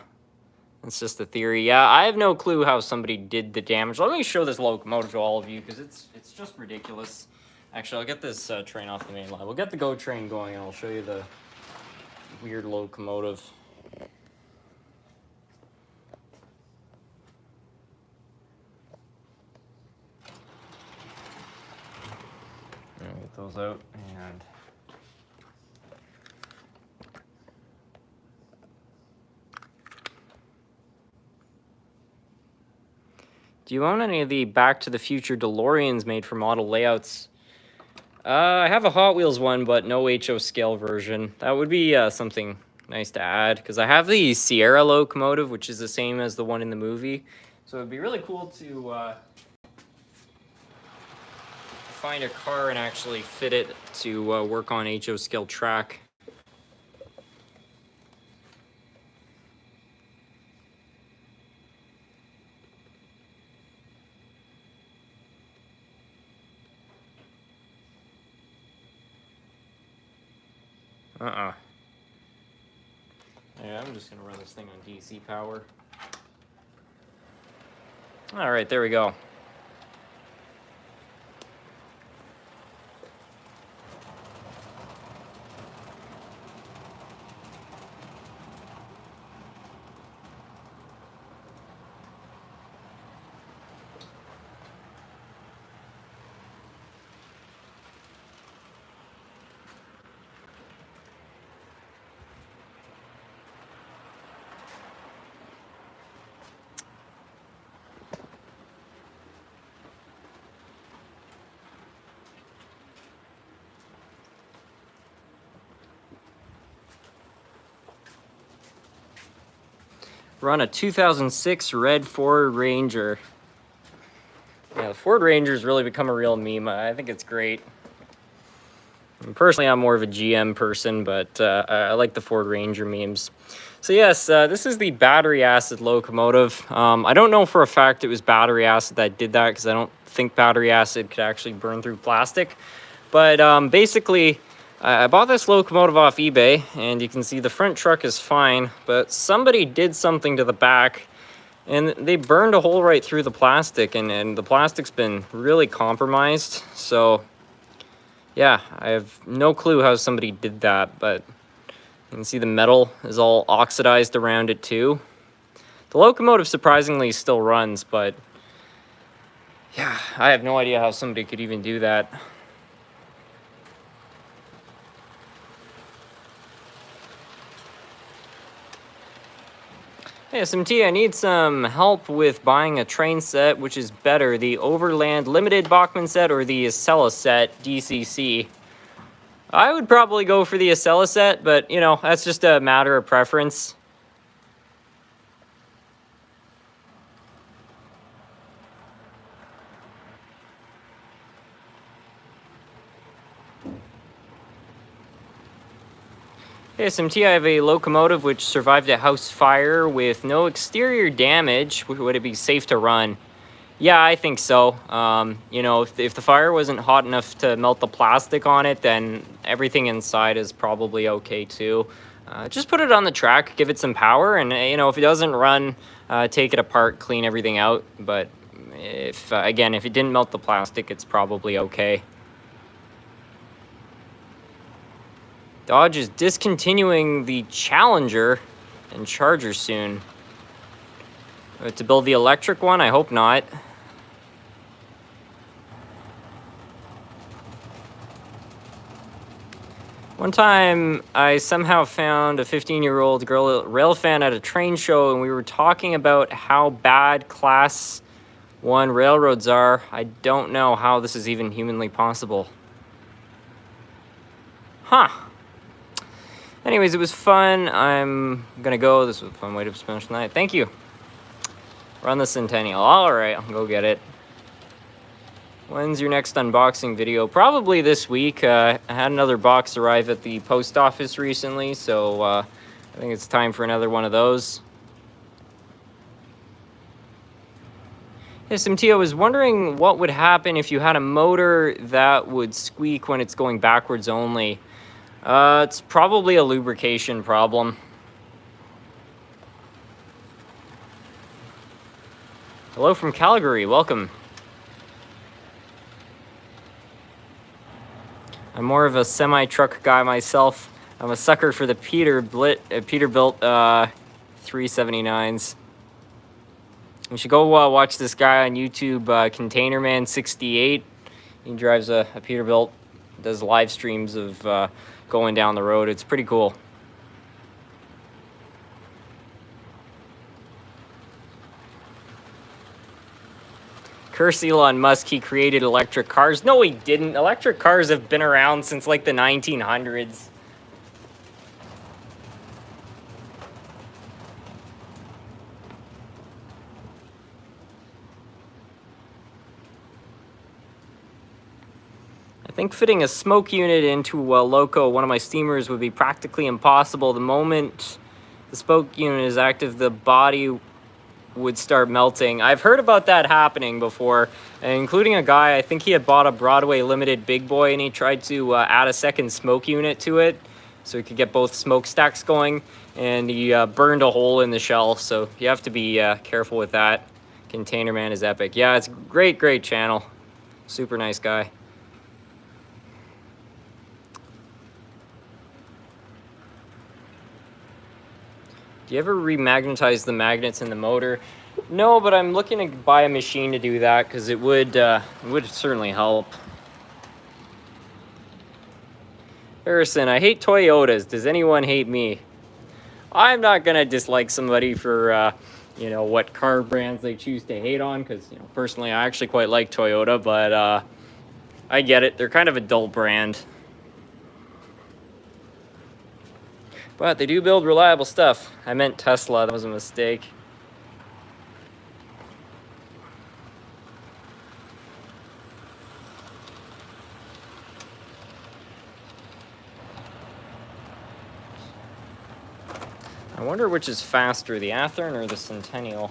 It's just a theory. Yeah, I have no clue how somebody did the damage. Let me show this locomotive to all of you, because it's just ridiculous. Actually, I'll get this train off the main line. We'll get the GO train going and I'll show you the weird locomotive. Get those out, and do you own any of the Back to the Future DeLoreans made for model layouts? I have a Hot Wheels one, but no HO scale version. That would be something nice to add, because I have the Sierra locomotive, which is the same as the one in the movie. So it'd be really cool to find a car and actually fit it to work on HO scale track. Yeah, I'm just gonna run this thing on DC power. All right, there we go. Run a 2006 red Ford Ranger. Yeah, the Ford Ranger's really become a real meme. I think it's great. Personally, I'm more of a GM person, but I like the Ford Ranger memes. So yes, this is the battery acid locomotive. I don't know for a fact it was battery acid that did that, because I don't think battery acid could actually burn through plastic. But basically, I bought this locomotive off eBay, and you can see the front truck is fine, but somebody did something to the back, and they burned a hole right through the plastic, and the plastic's been really compromised. So yeah, I have no clue how somebody did that, but you can see the metal is all oxidized around it too. The locomotive surprisingly still runs, but yeah, I have no idea how somebody could even do that. Hey SMT, I need some help with buying a train set. Which is better, the Overland Limited Bachmann set or the Acela set DCC? I would probably go for the Acela set, but you know, that's just a matter of preference. Hey SMT, I have a locomotive which survived a house fire with no exterior damage. Would it be safe to run? Yeah, I think so. You know, if the fire wasn't hot enough to melt the plastic on it, then everything inside is probably okay too. Just put it on the track, give it some power, and you know, if it doesn't run, take it apart, clean everything out. But if again, if it didn't melt the plastic, it's probably okay. Dodge is discontinuing the Challenger and Charger soon. To build the electric one? I hope not. One time, I somehow found a 15-year-old girl rail fan at a train show, and we were talking about how bad Class 1 railroads are. I don't know how this is even humanly possible. Huh. Anyways, it was fun. I'm gonna go. This was a fun way to spend the night. Thank you. Run the Centennial. All right, I'll go get it. When's your next unboxing video? Probably this week. I had another box arrive at the post office recently, so I think it's time for another one of those. SMT, I was wondering what would happen if you had a motor that would squeak when it's going backwards only. It's probably a lubrication problem. Hello from Calgary, welcome. I'm more of a semi-truck guy myself. I'm a sucker for the Peterbilt 379s. You should go watch this guy on YouTube, Containerman68. He drives a Peterbilt, does live streams of going down the road. It's pretty cool. Curse Elon Musk, he created electric cars. No, he didn't. Electric cars have been around since like the 1900s. I think fitting a smoke unit into a Loco, one of my steamers, would be practically impossible. The moment the smoke unit is active, the body would start melting. I've heard about that happening before, including a guy, I think he had bought a Broadway Limited Big Boy, and he tried to add a second smoke unit to it so he could get both smokestacks going, and he burned a hole in the shell, so you have to be careful with that. Containerman is epic. Yeah, it's a great channel. Super nice guy. Do you ever remagnetize the magnets in the motor? No, but I'm looking to buy a machine to do that because it would certainly help. Harrison, I hate Toyotas. Does anyone hate me? I'm not gonna dislike somebody for you know, what car brands they choose to hate on, because you know, personally I actually quite like Toyota, but I get it. They're kind of a dull brand. But they do build reliable stuff. I meant Tesla, that was a mistake. I wonder which is faster, the Athearn or the Centennial?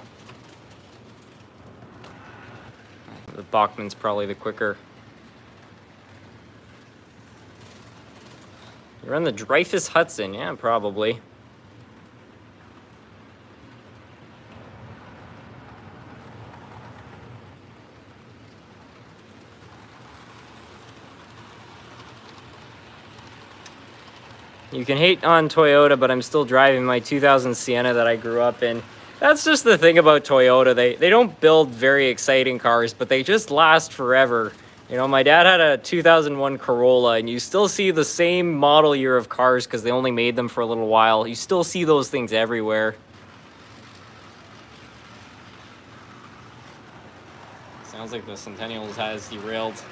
The Bachmann's probably the quicker. You run the Dreyfus Hudson, yeah, probably. You can hate on Toyota, but I'm still driving my 2000 Sienna that I grew up in. That's just the thing about Toyota. They don't build very exciting cars, but they just last forever. You know, my dad had a 2001 Corolla, and you still see the same model year of cars because they only made them for a little while. You still see those things everywhere. Sounds like the Centennials has derailed.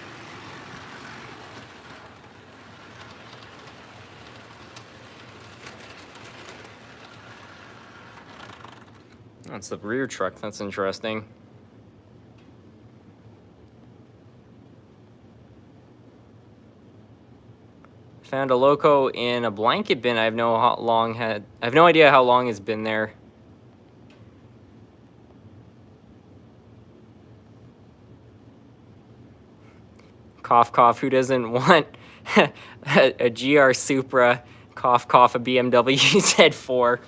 That's the rear truck. That's interesting. Found a Loco in a blanket bin. I have no idea how long it's been there. Cough, cough. Who doesn't want a GR Supra? Cough, cough. A BMW Z4.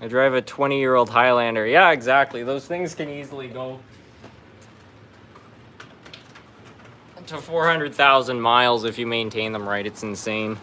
I drive a 20-year-old Highlander. Yeah, exactly. Those things can easily go to 400,000 miles if you maintain them right. It's insane.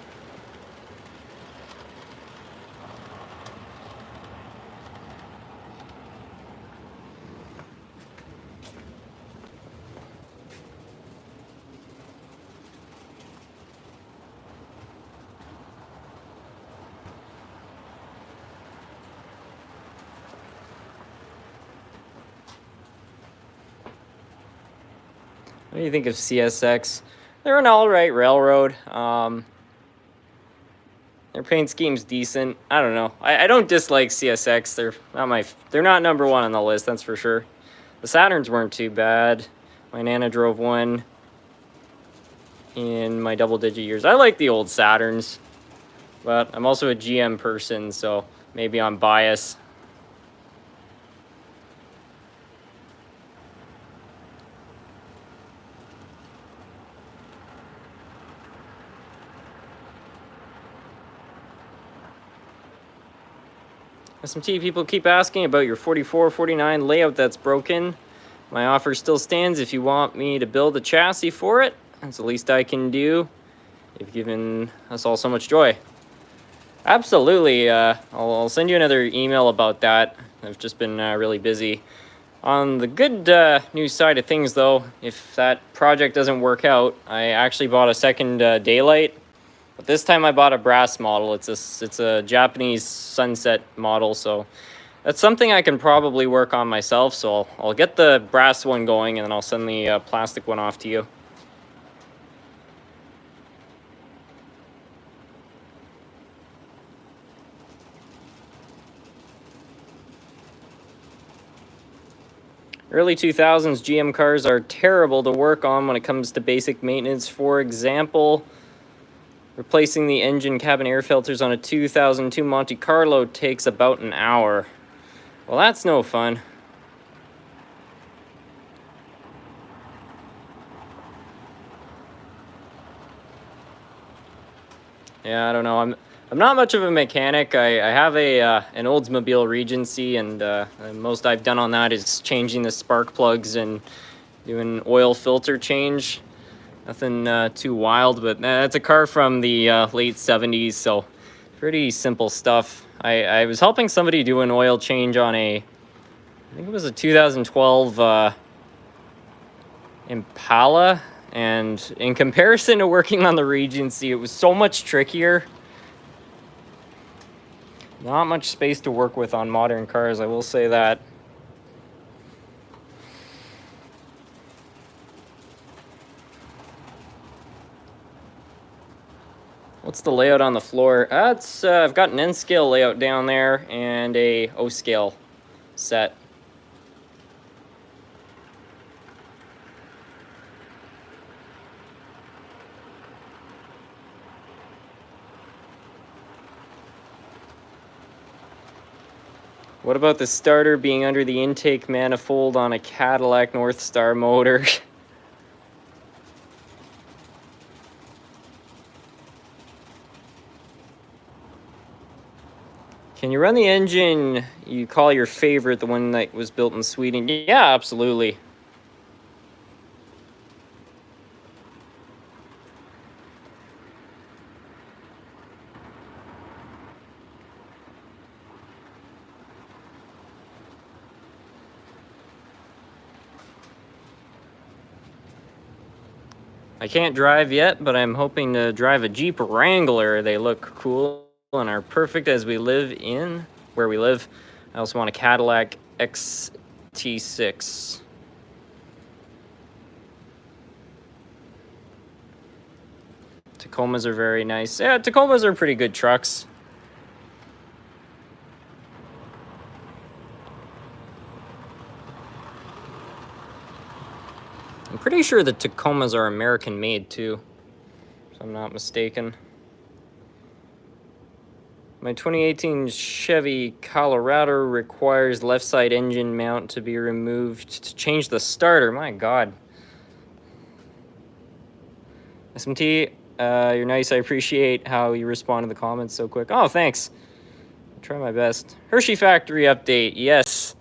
What do you think of CSX? They're an all-right railroad. Their paint scheme's decent. I don't know. I don't dislike CSX. They're not number one on the list, that's for sure. The Saturns weren't too bad. My Nana drove one in my double-digit years. I like the old Saturns, but I'm also a GM person, so maybe I'm biased. SMT people keep asking about your 44-49 layout that's broken. My offer still stands if you want me to build a chassis for it. That's the least I can do. You've given us all so much joy. Absolutely. I'll send you another email about that. I've just been really busy. On the good news side of things, though, if that project doesn't work out, I actually bought a second daylight. But this time I bought a brass model. It's a Japanese sunset model, so that's something I can probably work on myself. So I'll get the brass one going, and then I'll send the plastic one off to you. Early 2000s GM cars are terrible to work on when it comes to basic maintenance. For example, replacing the engine cabin air filters on a 2002 Monte Carlo takes about an hour. Well, that's no fun. Yeah, I don't know. I'm not much of a mechanic. I have an Oldsmobile Regency, and the most I've done on that is changing the spark plugs and doing oil filter change. Nothing too wild, but that's a car from the late 70s, so pretty simple stuff. I was helping somebody do an oil change on I think it was a 2012 Impala, and in comparison to working on the Regency, it was so much trickier. Not much space to work with on modern cars, I will say that. What's the layout on the floor? I've got an N-scale layout down there and a O-scale set. What about the starter being under the intake manifold on a Cadillac North Star motor? Can you run the engine you call your favorite, the one that was built in Sweden? Yeah, absolutely. I can't drive yet, but I'm hoping to drive a Jeep Wrangler. They look cool and are perfect as we live in where we live. I also want a Cadillac XT6. Tacomas are very nice. Yeah, Tacomas are pretty good trucks. I'm pretty sure the Tacomas are American made too, if I'm not mistaken. My 2018 Chevy Colorado requires left side engine mount to be removed to change the starter. My God. SMT, you're nice. I appreciate how you respond to the comments so quick. Oh, thanks. I'll try my best. Hershey Factory update. Yes.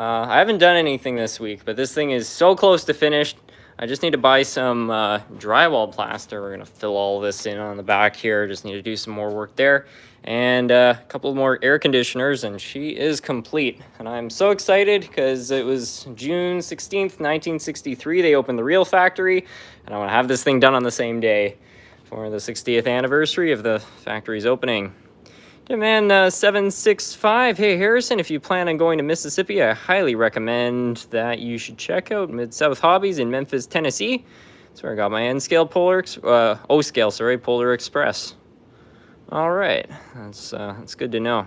I haven't done anything this week, but this thing is so close to finished. I just need to buy some drywall plaster. We're going to fill all this in on the back here. Just need to do some more work there. And a couple more air conditioners, and she is complete. And I'm so excited because it was June 16th, 1963. They opened the real factory, and I want to have this thing done on the same day for the 60th anniversary of the factory's opening. Man 765, hey Harrison, if you plan on going to Mississippi, I highly recommend that you should check out Mid-South Hobbies in Memphis, Tennessee. That's where I got my N-scale O-scale, Polar Express. All right, that's good to know.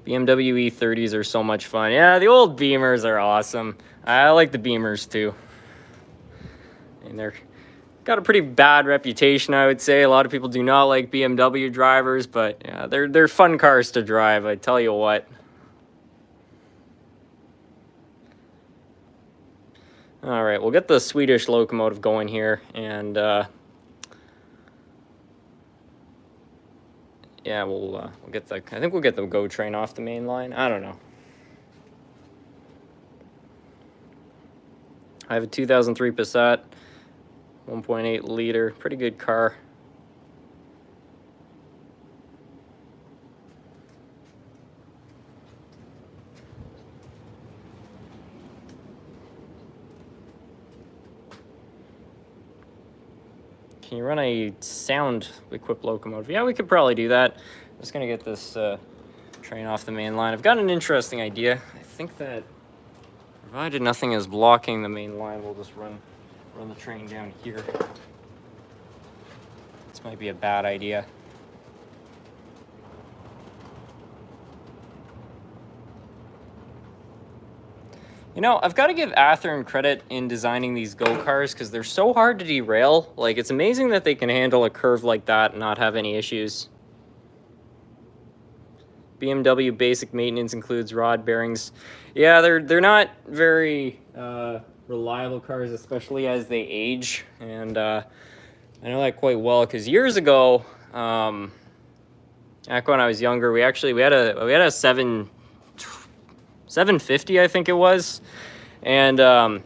BMW E30s are so much fun. Yeah, the old Beamers are awesome. I like the Beamers too. And they're got a pretty bad reputation, I would say. A lot of people do not like BMW drivers, but yeah, they're fun cars to drive, I tell you what. All right, we'll get the Swedish locomotive going here, and yeah, we'll get the. I think we'll get the GO train off the main line. I don't know. I have a 2003 Passat, 1.8 liter, pretty good car. Can you run a sound-equipped locomotive? Yeah, we could probably do that. I'm just gonna get this train off the main line. I've got an interesting idea. I think that provided nothing is blocking the main line, we'll just run the train down here. This might be a bad idea. You know, I've got to give Athearn credit in designing these Go cars because they're so hard to derail. Like, it's amazing that they can handle a curve like that and not have any issues. BMW basic maintenance includes rod bearings. Yeah, they're not very reliable cars, especially as they age. And I know that quite well because years ago, back when I was younger, we had a 750, I think it was. And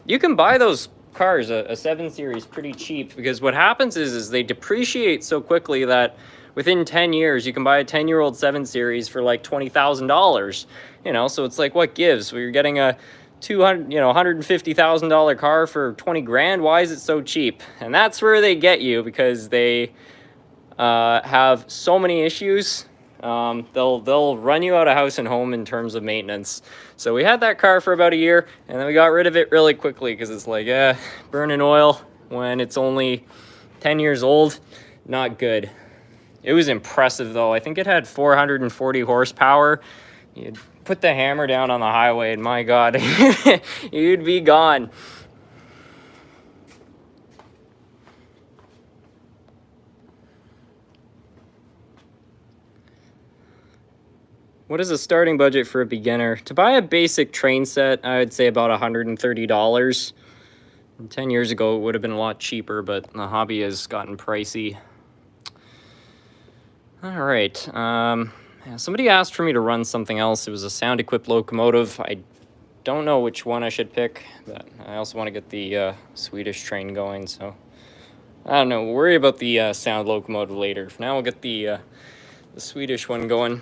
you can buy those cars, a 7 Series, pretty cheap because what happens is they depreciate so quickly that within 10 years, you can buy a 10-year-old 7 Series for like $20,000. You know, so it's like, what gives? Well, you're getting a $150,000 car for 20 grand. Why is it so cheap? And that's where they get you because they have so many issues. They'll run you out of house and home in terms of maintenance. So we had that car for about a year, and then we got rid of it really quickly because it's like, burning oil when it's only 10 years old, not good. It was impressive though. I think it had 440 horsepower. You'd put the hammer down on the highway, and my God, you'd be gone. What is a starting budget for a beginner? To buy a basic train set, I would say about $130. 10 years ago, it would have been a lot cheaper, but the hobby has gotten pricey. All right. Yeah, somebody asked for me to run something else. It was a sound-equipped locomotive. I don't know which one I should pick, but I also want to get the Swedish train going, so I don't know. We'll worry about the sound locomotive later. For now, we'll get the Swedish one going.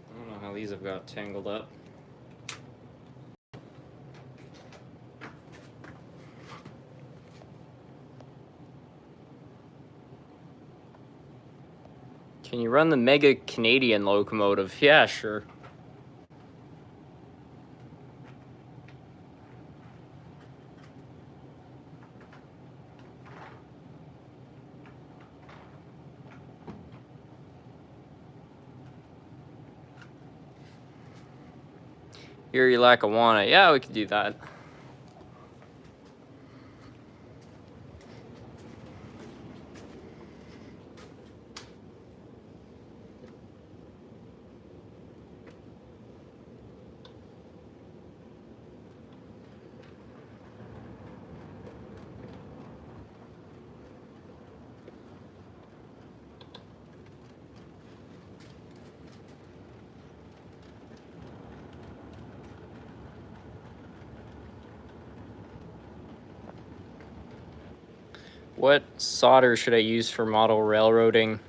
I don't know how these have got tangled up. Can you run the Mega Canadian locomotive? Yeah, sure. Here you Lackawanna. Yeah, we could do that. What solder should I use for model railroading?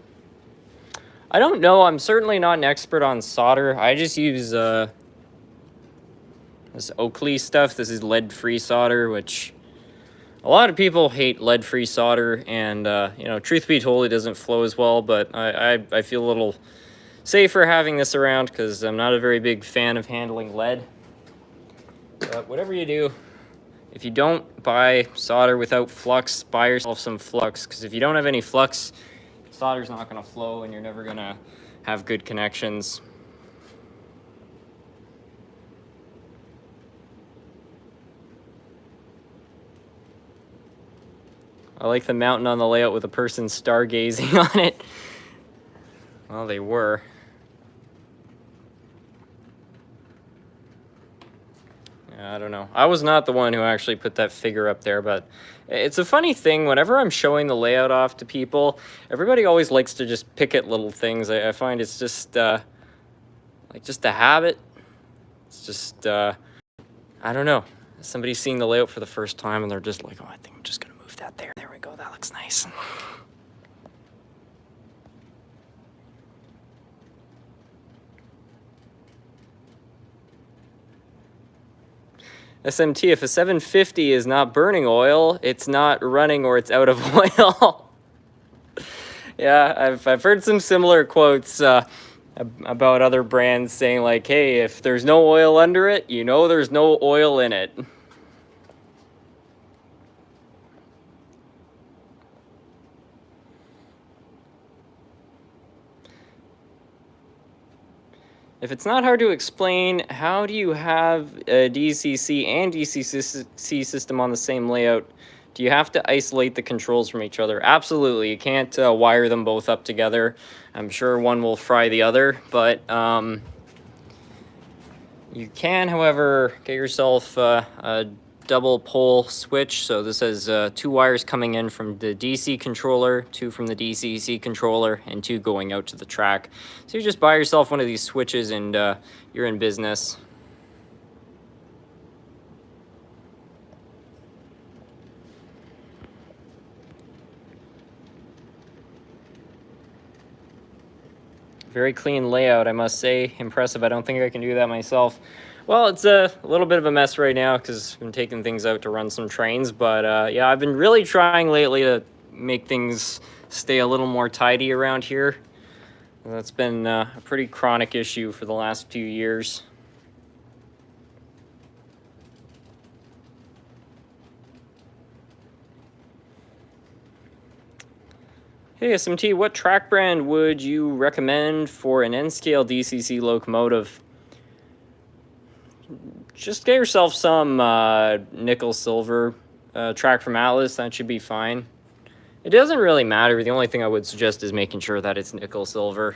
I don't know. I'm certainly not an expert on solder. I just use this Oakley stuff. This is lead-free solder, which a lot of people hate lead-free solder, and you know, truth be told, it doesn't flow as well. But I feel a little safer having this around because I'm not a very big fan of handling lead. But whatever you do, if you don't buy solder without flux, buy yourself some flux, because if you don't have any flux, solder's not going to flow and you're never going to have good connections. I like the mountain on the layout with a person stargazing on it. Well, they were. I don't know. I was not the one who actually put that figure up there, but it's a funny thing. Whenever I'm showing the layout off to people, everybody always likes to just pick at little things. I find it's just like just a habit. It's just I don't know. Somebody's seeing the layout for the first time and they're just like, oh, I think I'm just gonna move that there. There we go. That looks nice. SMT, if a 750 is not burning oil, it's not running or it's out of oil. Yeah, I've heard some similar quotes about other brands saying like, hey, if there's no oil under it, you know there's no oil in it. If it's not hard to explain, how do you have a DCC and DCC system on the same layout? Do you have to isolate the controls from each other? Absolutely. You can't wire them both up together. I'm sure one will fry the other, but you can, however, get yourself a double pole switch. So this has 2 wires coming in from the DC controller, 2 from the DCC controller, and 2 going out to the track. So you just buy yourself one of these switches and you're in business. Very clean layout, I must say. Impressive. I don't think I can do that myself. Well, it's a little bit of a mess right now because I've been taking things out to run some trains. But yeah, I've been really trying lately to make things stay a little more tidy around here. That's been a pretty chronic issue for the last few years. Hey SMT, what track brand would you recommend for an N-scale DCC locomotive? Just get yourself some nickel silver track from Atlas. That should be fine. It doesn't really matter. The only thing I would suggest is making sure that it's nickel silver,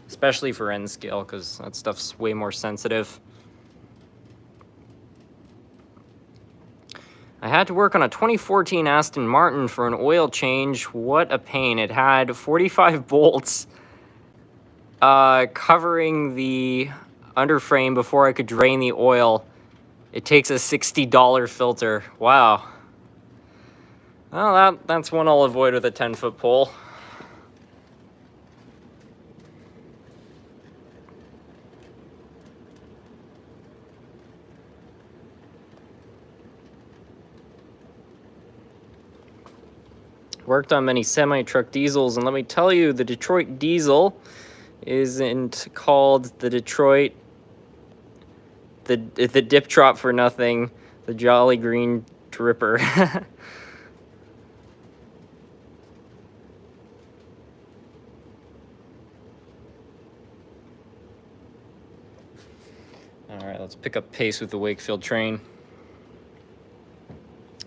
especially for N-scale, because that stuff's way more sensitive. I had to work on a 2014 Aston Martin for an oil change. What a pain. It had 45 bolts covering the underframe before I could drain the oil. It takes a $60 filter. Wow. Well, that's one I'll avoid with a 10-foot pole. Worked on many semi-truck diesels, and let me tell you, the Detroit diesel isn't called the Detroit, the dip drop for nothing, the Jolly Green Dripper. Alright, let's pick up pace with the Wakefield train.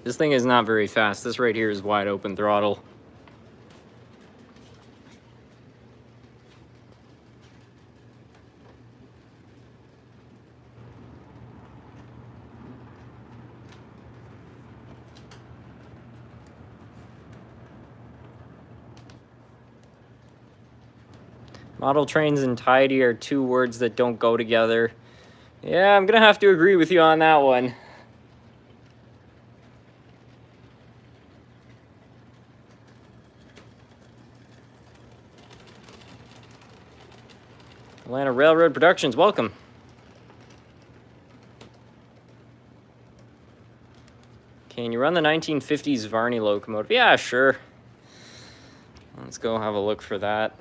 This thing is not very fast. This right here is wide open throttle. Model trains and tidy are two words that don't go together. Yeah, I'm gonna have to agree with you on that one. Atlanta Railroad Productions, welcome. Can you run the 1950s Varney locomotive? Yeah, sure. Let's go have a look for that.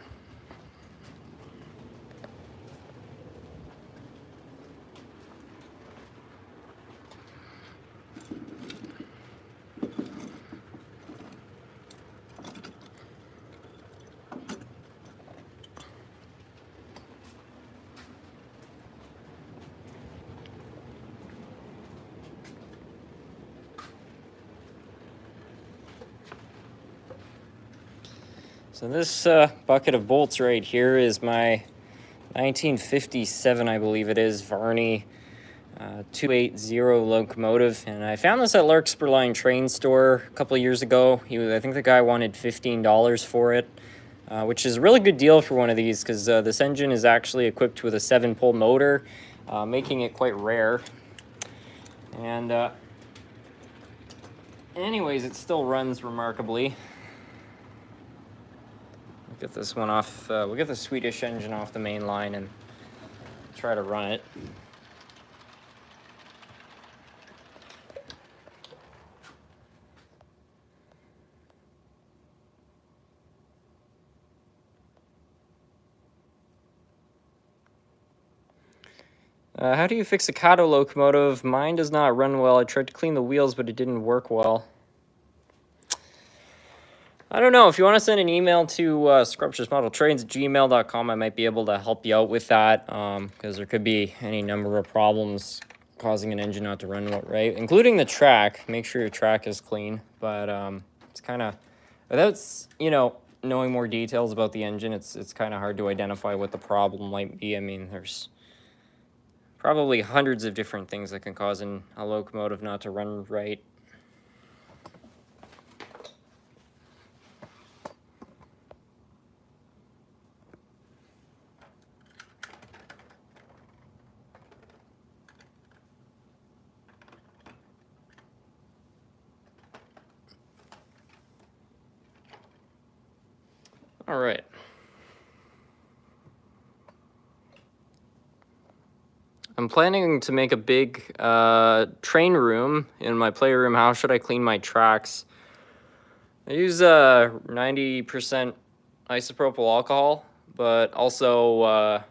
So this bucket of bolts right here is my 1957, I believe it is, Varney 280 locomotive. And I found this at Larkspur Line Train Store a couple of years ago. I think the guy wanted $15 for it, which is a really good deal for one of these because this engine is actually equipped with a 7-pole motor, making it quite rare. And anyways, it still runs remarkably. Get this one off, we'll get the Swedish engine off the main line and try to run it. How do you fix a Kato locomotive? Mine does not run well. I tried to clean the wheels, but it didn't work well. I don't know. If you want to send an email to scrumptiousmodeltrains@gmail.com, I might be able to help you out with that, because there could be any number of problems causing an engine not to run right, including the track. Make sure your track is clean. But it's kind of, without, you know, knowing more details about the engine, it's kind of hard to identify what the problem might be. I mean, there's probably hundreds of different things that can cause a locomotive not to run right. All right. I'm planning to make a big train room in my playroom. How should I clean my tracks? I use 90% isopropyl alcohol, but also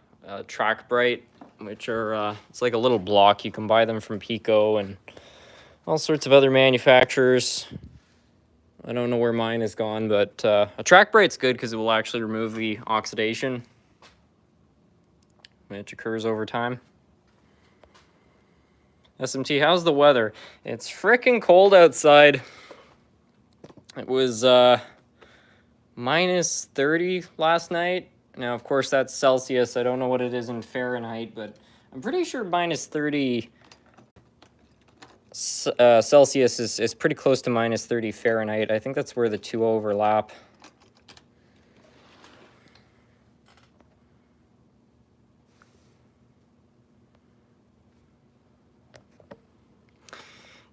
Track Bright, which are it's like a little block. You can buy them from Pico and all sorts of other manufacturers. I don't know where mine is gone, but a track bright's good because it will actually remove the oxidation, which occurs over time. SMT, how's the weather? It's freaking cold outside. It was minus 30 last night. Now, of course, that's Celsius. I don't know what it is in Fahrenheit, but I'm pretty sure minus 30 Celsius is pretty close to minus 30 Fahrenheit. I think that's where the two overlap.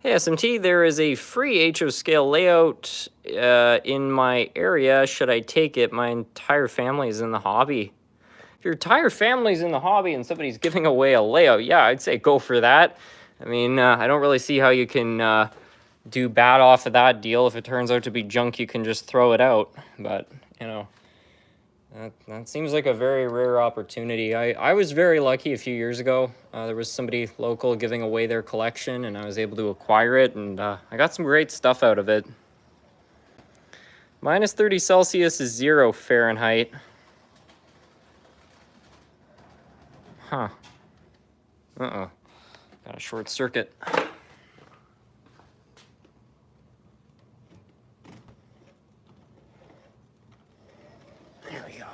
Hey SMT, there is a free HO scale layout in my area. Should I take it? My entire family is in the hobby. If your entire family's in the hobby and somebody's giving away a layout, yeah, I'd say go for that. I mean, I don't really see how you can do bad off of that deal. If it turns out to be junk, you can just throw it out. But, you know, that seems like a very rare opportunity. I was very lucky a few years ago. There was somebody local giving away their collection, and I was able to acquire it, and I got some great stuff out of it. Minus 30 Celsius is 0 Fahrenheit. Huh. Uh-oh. Got a short circuit. There we go.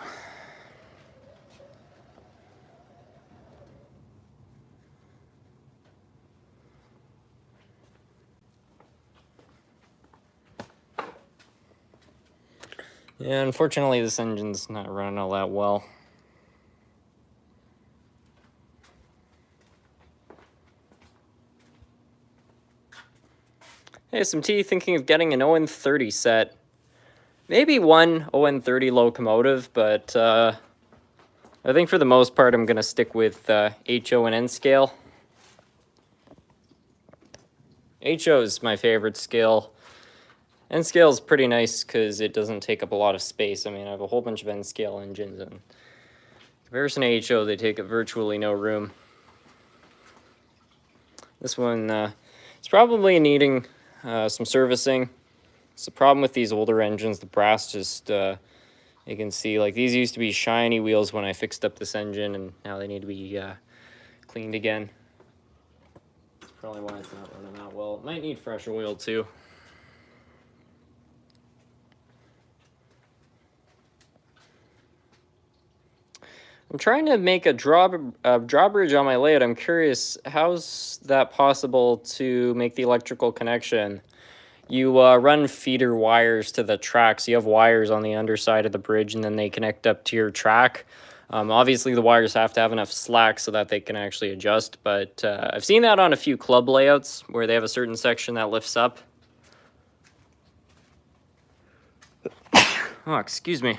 Yeah, unfortunately this engine's not running all that well. Hey, SMT, thinking of getting an ON30 set. Maybe one ON30 locomotive, but I think for the most part I'm going to stick with HO and N scale. HO is my favorite scale. N scale is pretty nice because it doesn't take up a lot of space. I mean, I have a whole bunch of N scale engines, and in comparison to HO, they take up virtually no room. This one is probably needing some servicing. It's the problem with these older engines, the brass just, you can see, like, these used to be shiny wheels when I fixed up this engine, and now they need to be cleaned again. That's probably why it's not running that well. It might need fresh oil, too. I'm trying to make a drawbridge on my layout. I'm curious, how's that possible to make the electrical connection? You run feeder wires to the tracks. You have wires on the underside of the bridge, and then they connect up to your track. Obviously, the wires have to have enough slack so that they can actually adjust, but I've seen that on a few club layouts where they have a certain section that lifts up. Oh, excuse me.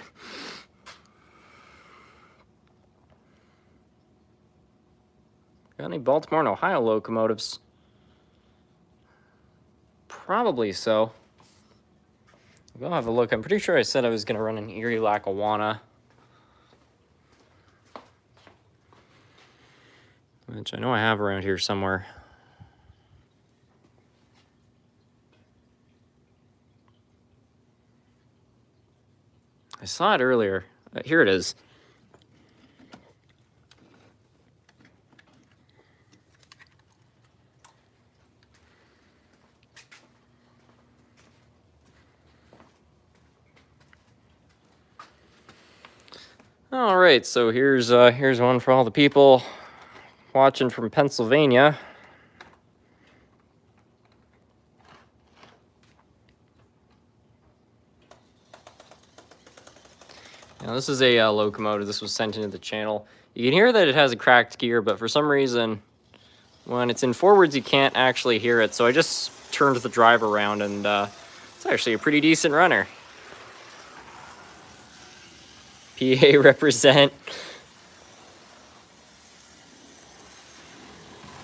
Got any Baltimore and Ohio locomotives? Probably so. We'll have a look. I'm pretty sure I said I was going to run an Erie Lackawanna, which I know I have around here somewhere. I saw it earlier. Here it is. All right, so here's one for all the people watching from Pennsylvania. Now this is a locomotive. This was sent into the channel. You can hear that it has a cracked gear, but for some reason, when it's in forwards, you can't actually hear it. So I just turned the drive around, and it's actually a pretty decent runner. PA represent.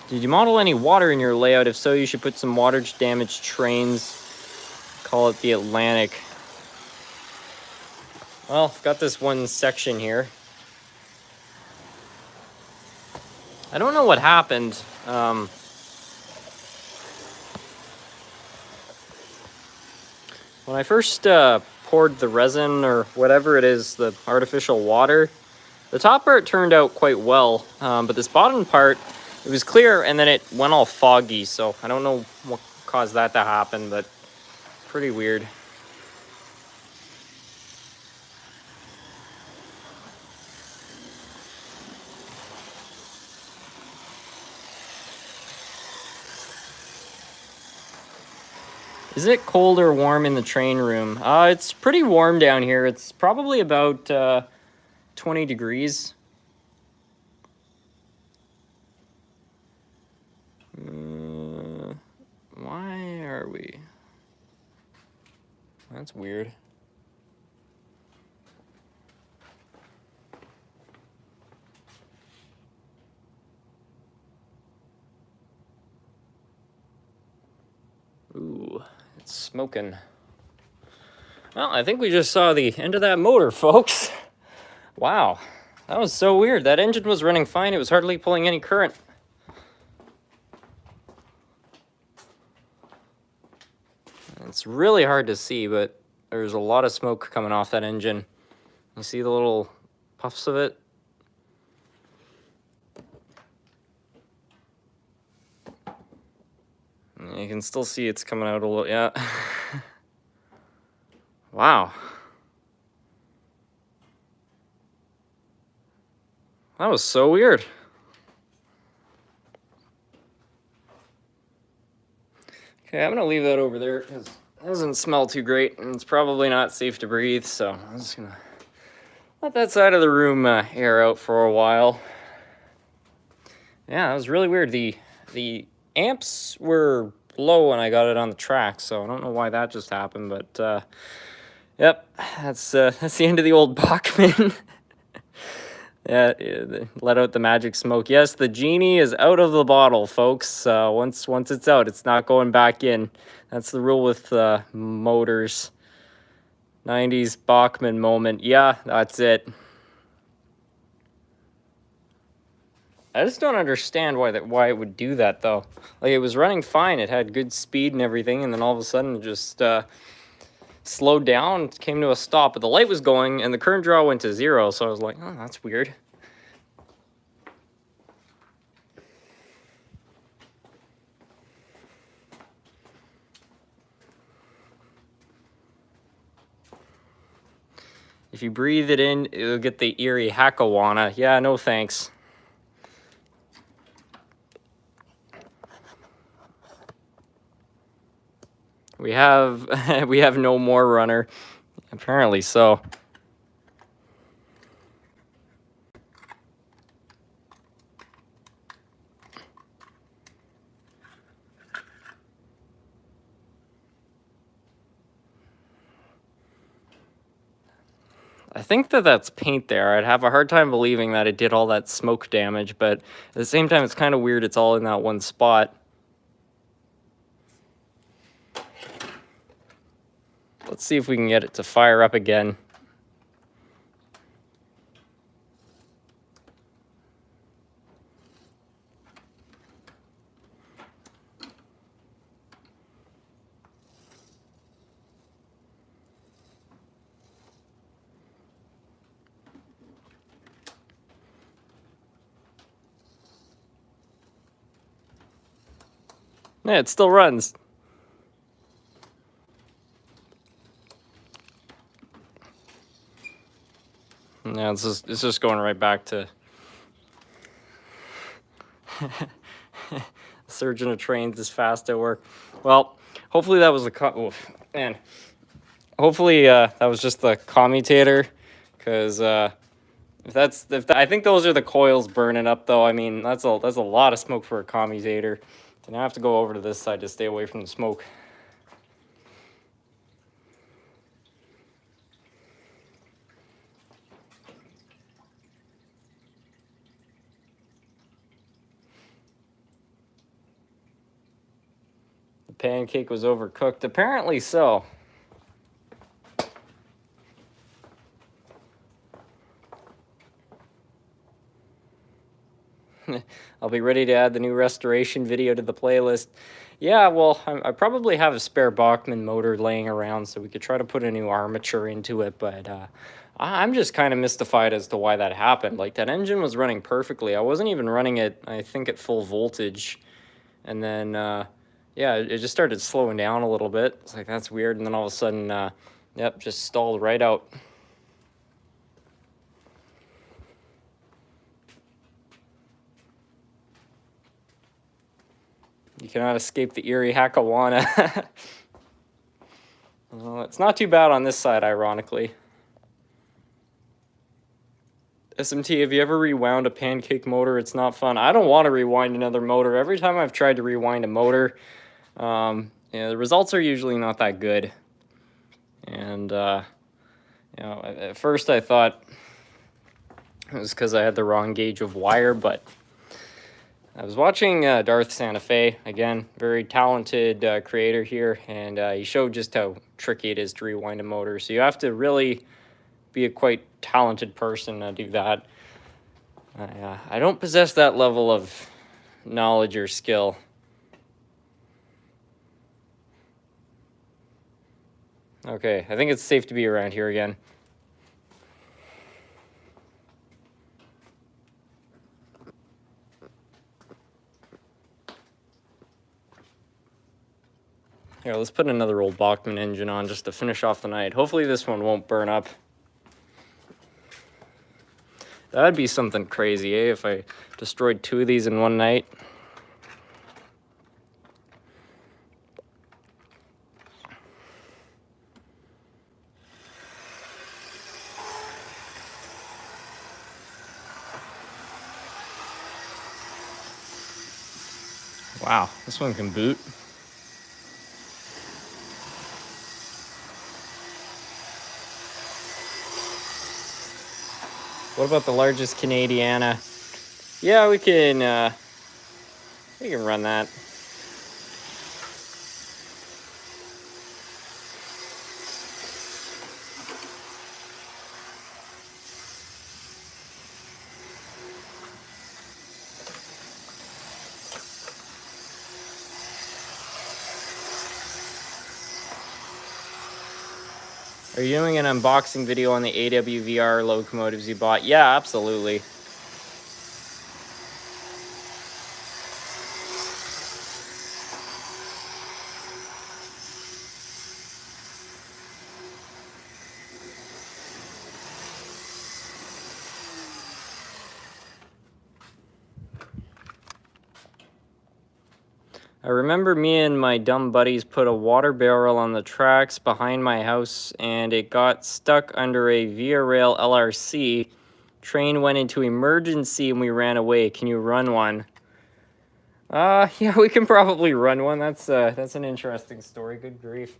Did you model any water in your layout? If so, you should put some water-damaged trains. Call it the Atlantic. Well, I've got this one section here. I don't know what happened. Well, When I first poured the resin or whatever it is, the artificial water, the top part turned out quite well, but this bottom part, it was clear and then it went all foggy, so I don't know what caused that to happen, but pretty weird. Is it cold or warm in the train room? It's pretty warm down here. It's probably about 20 degrees. Why are we? That's weird. Ooh, it's smoking. Well, I think we just saw the end of that motor, folks. Wow, that was so weird. That engine was running fine. It was hardly pulling any current. It's really hard to see, but there's a lot of smoke coming off that engine. You see the little puffs of it? You can still see it's coming out a little, yeah. Wow. That was so weird. Okay, I'm gonna leave that over there because it doesn't smell too great and it's probably not safe to breathe, so I'm just gonna let that side of the room air out for a while. Yeah, it was really weird. The amps were low when I got it on the track, so I don't know why that just happened, but yep, that's the end of the old Bachmann. Yeah, let out the magic smoke. Yes, the genie is out of the bottle, folks. Once it's out, it's not going back in. That's the rule with motors. 90s Bachmann moment. Yeah, that's it. I just don't understand why it would do that, though. Like, it was running fine. It had good speed and everything, and then all of a sudden it just slowed down, came to a stop. But the light was going, and the current draw went to 0, so I was like, oh, that's weird. If you breathe it in, it'll get the eerie hackawana. Yeah, no thanks. We have no more runner. Apparently so. I think that's paint there. I'd have a hard time believing that it did all that smoke damage, but at the same time, it's kind of weird it's all in that one spot. Let's see if we can get it to fire up again. Yeah, it still runs. Yeah, it's just going right back to surgeon of trains is fast at work. Well, hopefully that was man. Hopefully that was just the commutator, because I think those are the coils burning up, though. I mean, that's a lot of smoke for a commutator. So now I have to go over to this side to stay away from the smoke. The pancake was overcooked. Apparently so. I'll be ready to add the new restoration video to the playlist. Yeah, well, I probably have a spare Bachmann motor laying around, so we could try to put a new armature into it, but I'm just kind of mystified as to why that happened. Like, that engine was running perfectly. I wasn't even running it, I think, at full voltage. And then, yeah, it just started slowing down a little bit. It's like, that's weird. And then all of a sudden, yep, just stalled right out. You cannot escape the eerie Hakawana. Well, it's not too bad on this side, ironically. SMT, have you ever rewound a pancake motor? It's not fun. I don't want to rewind another motor. Every time I've tried to rewind a motor, yeah, the results are usually not that good. And, you know, at first I thought it was because I had the wrong gauge of wire, but I was watching Darth Santa Fe, again, very talented creator here, and he showed just how tricky it is to rewind a motor. So you have to really be a quite talented person to do that. I don't possess that level of knowledge or skill. Okay, I think it's safe to be around here again. Here, let's put another old Bachmann engine on just to finish off the night. Hopefully this one won't burn up. That'd be something crazy, eh, if I destroyed 2 of these in one night. Wow, this one can boot. What about the largest Canadiana? Yeah, we can run that. Are you doing an unboxing video on the AWVR locomotives you bought? Yeah, absolutely. I remember me and my dumb buddies put a water barrel on the tracks behind my house and it got stuck under a Via Rail LRC. Train went into emergency and we ran away. Can you run one? Yeah, we can probably run one. That's an interesting story. Good grief.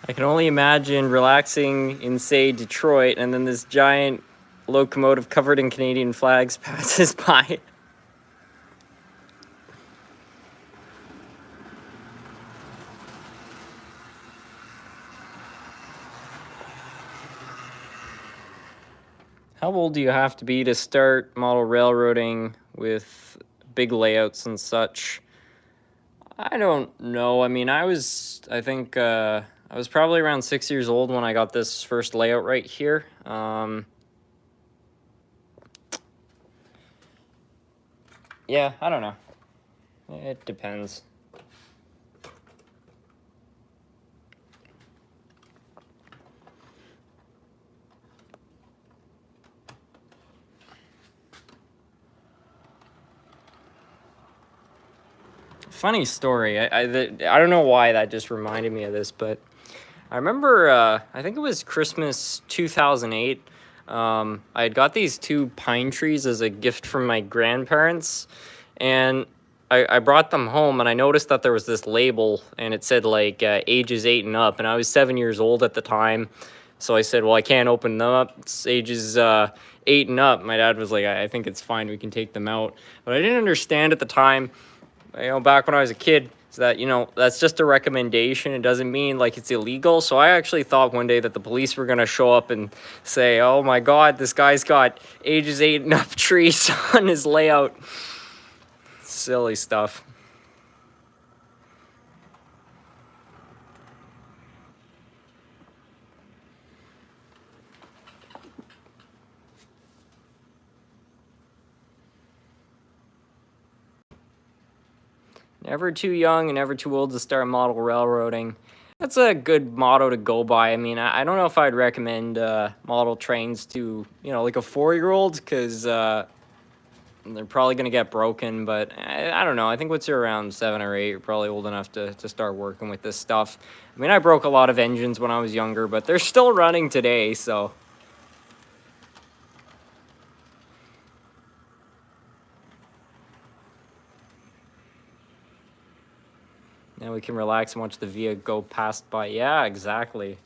I can only imagine relaxing in, say, Detroit, and then this giant locomotive covered in Canadian flags passes by. How old do you have to be to start model railroading with big layouts and such? I don't know. I mean, I was probably around 6 years old when I got this first layout right here. Yeah, I don't know. It depends. Funny story. I don't know why that just reminded me of this, but I remember, I think it was Christmas 2008. I had got these 2 pine trees as a gift from my grandparents, and I brought them home, and I noticed that there was this label, and it said like ages 8 and up, and I was 7 years old at the time, so I said, well, I can't open them up. It's ages 8 and up. My dad was like, I think it's fine. We can take them out. But I didn't understand at the time, back when I was a kid, is that, that's just a recommendation. It doesn't mean like it's illegal. So I actually thought one day that the police were going to show up and say, oh my God, this guy's got ages 8 and up trees on his layout. Silly stuff. Never too young and never too old to start model railroading. That's a good motto to go by. I mean, I don't know if I'd recommend model trains to, like a 4-year-old, because they're probably going to get broken. But I don't know. I think once you're around 7 or 8, you're probably old enough to start working with this stuff. I mean, I broke a lot of engines when I was younger, but they're still running today, so... Now we can relax and watch the Via go past by. Yeah, exactly.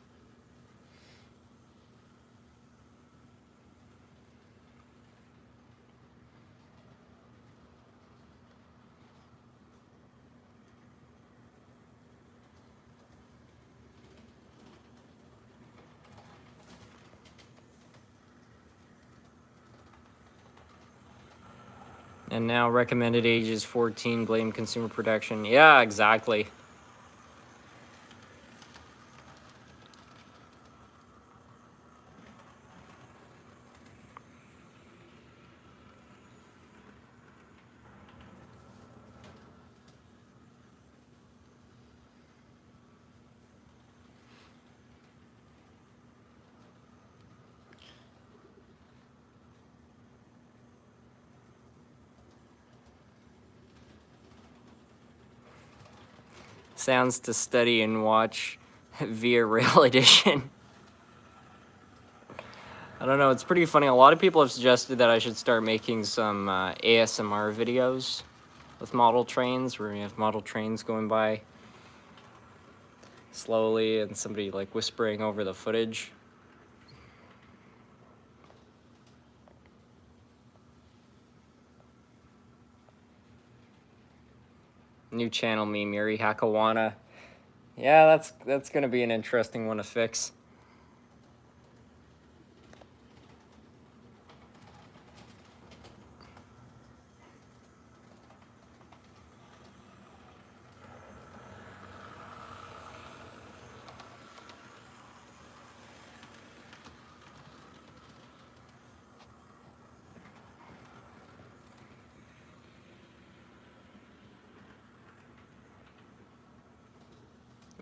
And now recommended age is 14, blame consumer protection. Yeah, exactly. Sounds to study and watch via Rail Edition. I don't know, it's pretty funny. A lot of people have suggested that I should start making some ASMR videos with model trains, where you have model trains going by slowly and somebody like whispering over the footage. New channel meme, Yuri Hakawana. Yeah, that's gonna be an interesting one to fix.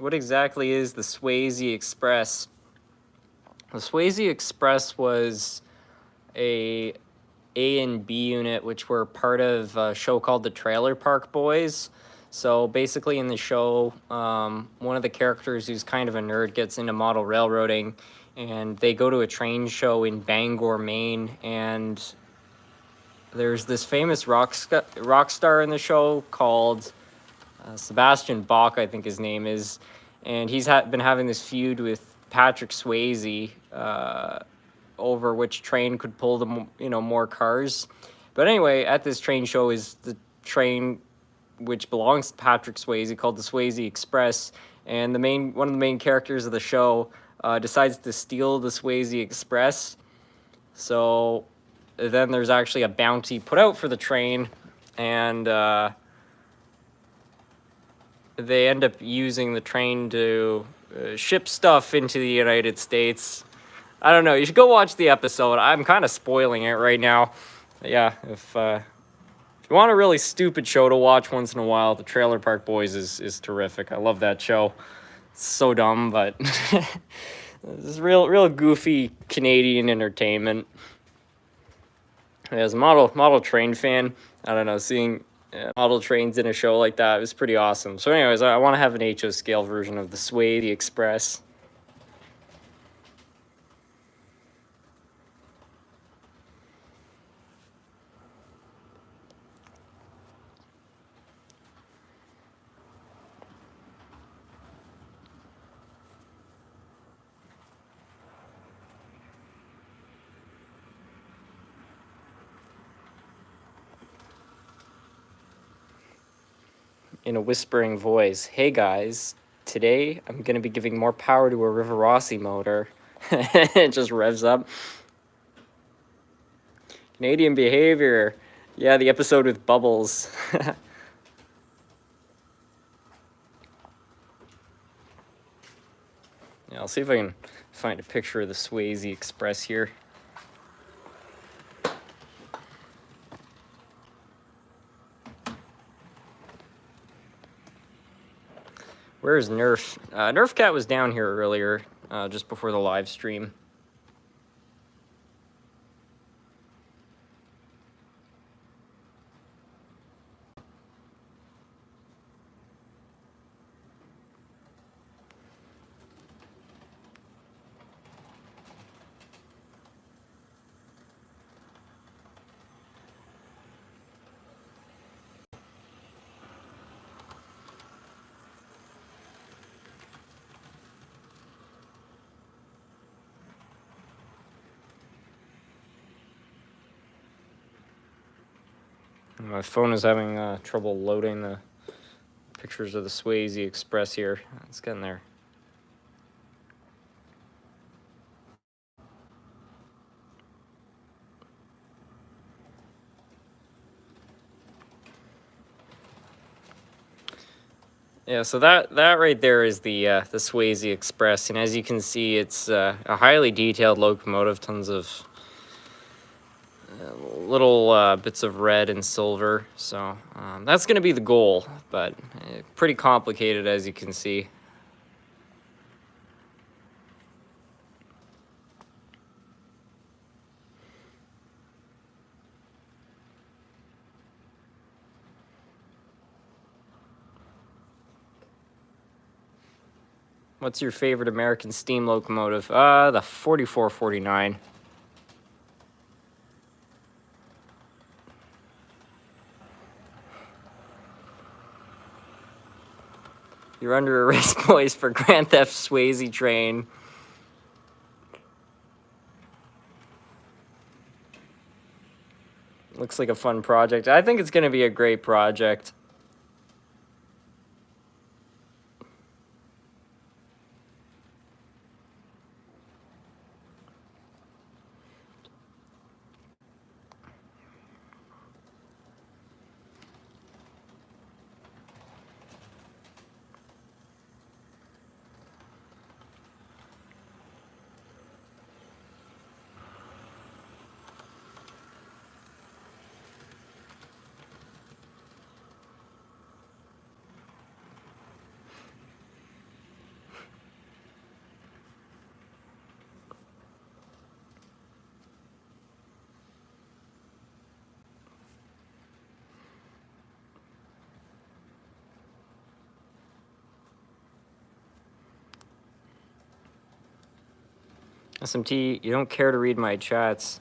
What exactly is the Swayze Express? The Swayze Express was a and B unit, which were part of a show called the Trailer Park Boys. So basically in the show, one of the characters who's kind of a nerd gets into model railroading, and they go to a train show in Bangor, Maine, and there's this famous rock star in the show called Sebastian Bach, I think his name is, and he's been having this feud with Patrick Swayze over which train could pull the more cars. But anyway, at this train show is the train which belongs to Patrick Swayze, called the Swayze Express, and one of the main characters of the show decides to steal the Swayze Express. So then there's actually a bounty put out for the train, and they end up using the train to ship stuff into the United States. I don't know. You should go watch the episode. I'm kind of spoiling it right now. Yeah, if you want a really stupid show to watch once in a while, the Trailer Park Boys is terrific. I love that show. It's so dumb, but this is real goofy Canadian entertainment. As a model train fan, I don't know, seeing model trains in a show like that was pretty awesome. So anyways, I want to have an HO scale version of the Swayze Express. In a whispering voice, "Hey guys, today I'm going to be giving more power to a Rivarossi motor." It just revs up. Canadian behavior. Yeah, the episode with Bubbles. Yeah, I'll see if I can find a picture of the Swayze Express here. Where's Nerf? Nerf Cat was down here earlier, just before the live stream. My phone is having trouble loading the pictures of the Swayze Express here. It's getting there. Yeah, so that right there is the Swayze Express, and as you can see, it's a highly detailed locomotive, tons of little bits of red and silver. So that's going to be the goal, but pretty complicated, as you can see. What's your favorite American steam locomotive? The 4449. You're under arrest, boys, for Grand Theft Swayze train. Looks like a fun project. I think it's going to be a great project. SMT, you don't care to read my chats.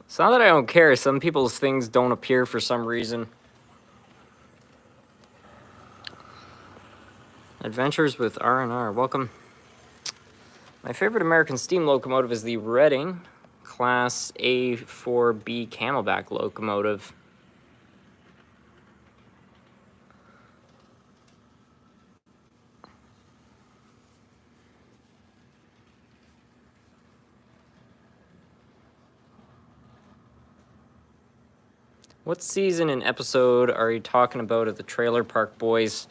It's not that I don't care. Some people's things don't appear for some reason. Adventures with R&R. Welcome. My favorite American steam locomotive is the Reading Class A4B Camelback locomotive. What season and episode are you talking about of the Trailer Park Boys?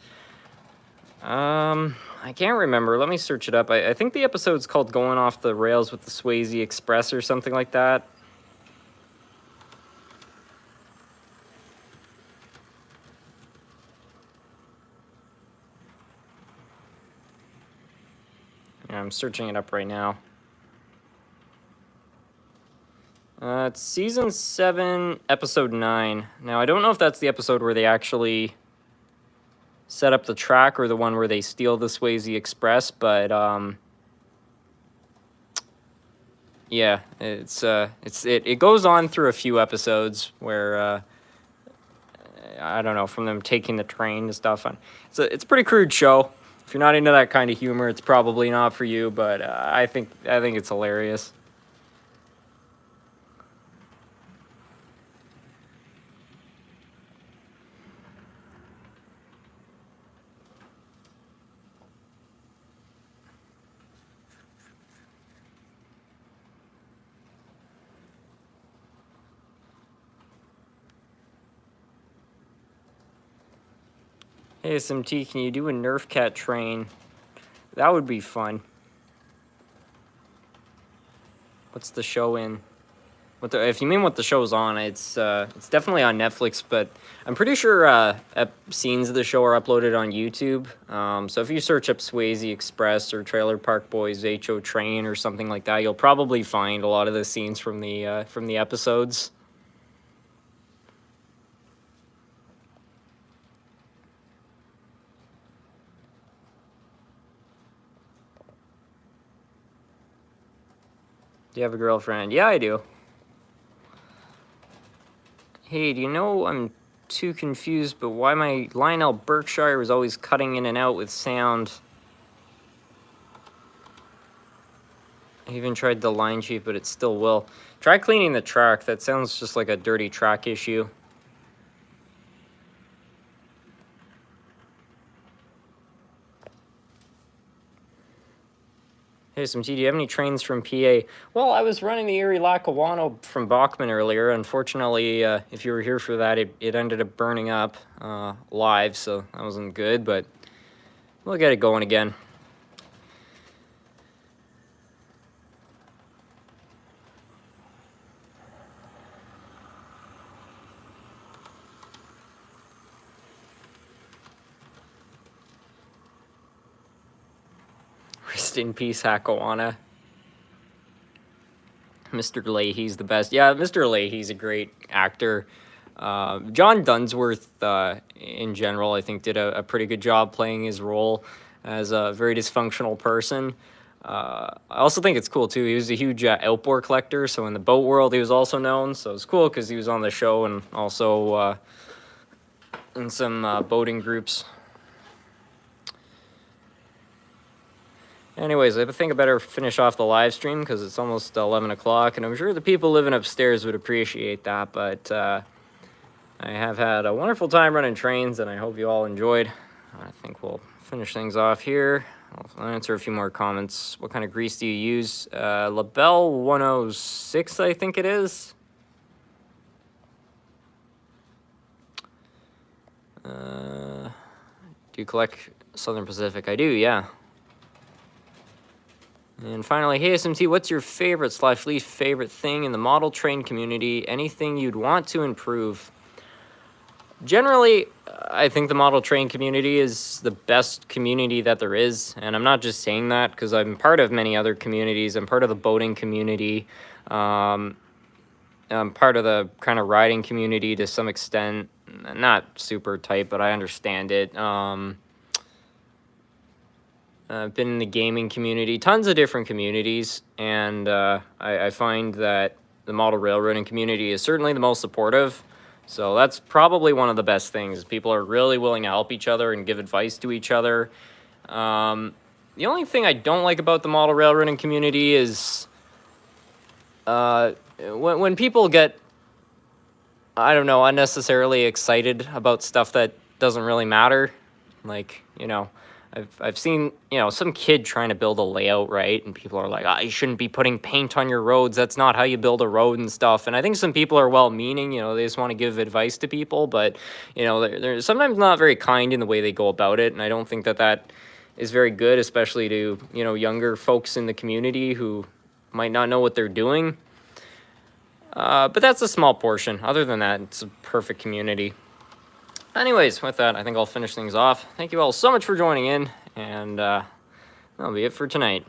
I can't remember. Let me search it up. I think the episode's called Going Off the Rails with the Swayze Express or something like that. Yeah, I'm searching it up right now. It's season 7, episode 9. Now, I don't know if that's the episode where they actually set up the track or the one where they steal the Swayze Express, but yeah, it goes on through a few episodes where I don't know, from them taking the train and stuff. It's a pretty crude show. If you're not into that kind of humor, it's probably not for you, but I think it's hilarious. Hey, SMT, can you do a Nerf Cat train? That would be fun. What's the show in? If you mean what the show's on, it's definitely on Netflix, but I'm pretty sure scenes of the show are uploaded on YouTube. So if you search up Swayze Express or Trailer Park Boys HO Train or something like that, you'll probably find a lot of the scenes from the episodes. Do you have a girlfriend? Yeah, I do. Hey, do you know I'm too confused, but why my Lionel Berkshire is always cutting in and out with sound? I even tried the line sheet, but it still will. Try cleaning the track. That sounds just like a dirty track issue. Hey, SMT, do you have any trains from PA? Well, I was running the Erie Lackawanna from Bachman earlier. Unfortunately, if you were here for that, it ended up burning up live, so that wasn't good, but we'll get it going again. Rest in peace, Lackawanna. Mr. Leahy's the best. Yeah, Mr. Leahy's a great actor. John Dunsworth, in general, I think did a pretty good job playing his role as a very dysfunctional person. I also think it's cool, too. He was a huge outboard collector, so in the boat world, he was also known. So it's cool because he was on the show and also in some boating groups. Anyways, I think I better finish off the live stream because it's almost 11 o'clock, and I'm sure the people living upstairs would appreciate that, but I have had a wonderful time running trains, and I hope you all enjoyed. I think we'll finish things off here. I'll answer a few more comments. What kind of grease do you use? Labelle 106, I think it is. Do you collect Southern Pacific? I do, yeah. And finally, hey SMT, what's your favorite/least favorite thing in the model train community? Anything you'd want to improve? Generally, I think the model train community is the best community that there is. And I'm not just saying that because I'm part of many other communities. I'm part of the boating community. I'm part of the kind of riding community to some extent. Not super tight, but I understand it. I've been in the gaming community, tons of different communities, and I find that the model railroading community is certainly the most supportive. So that's probably one of the best things. People are really willing to help each other and give advice to each other. The only thing I don't like about the model railroading community is when people get, I don't know, unnecessarily excited about stuff that doesn't really matter. Like, you know, I've seen, you know, some kid trying to build a layout, right? And people are like, you shouldn't be putting paint on your roads. That's not how you build a road and stuff. And I think some people are well-meaning, you know, they just want to give advice to people. But, you know, they're sometimes not very kind in the way they go about it. And I don't think that is very good, especially to, you know, younger folks in the community who might not know what they're doing. But that's a small portion. Other than that, it's a perfect community. Anyways, with that, I think I'll finish things off. Thank you all so much for joining in, and that'll be it for tonight.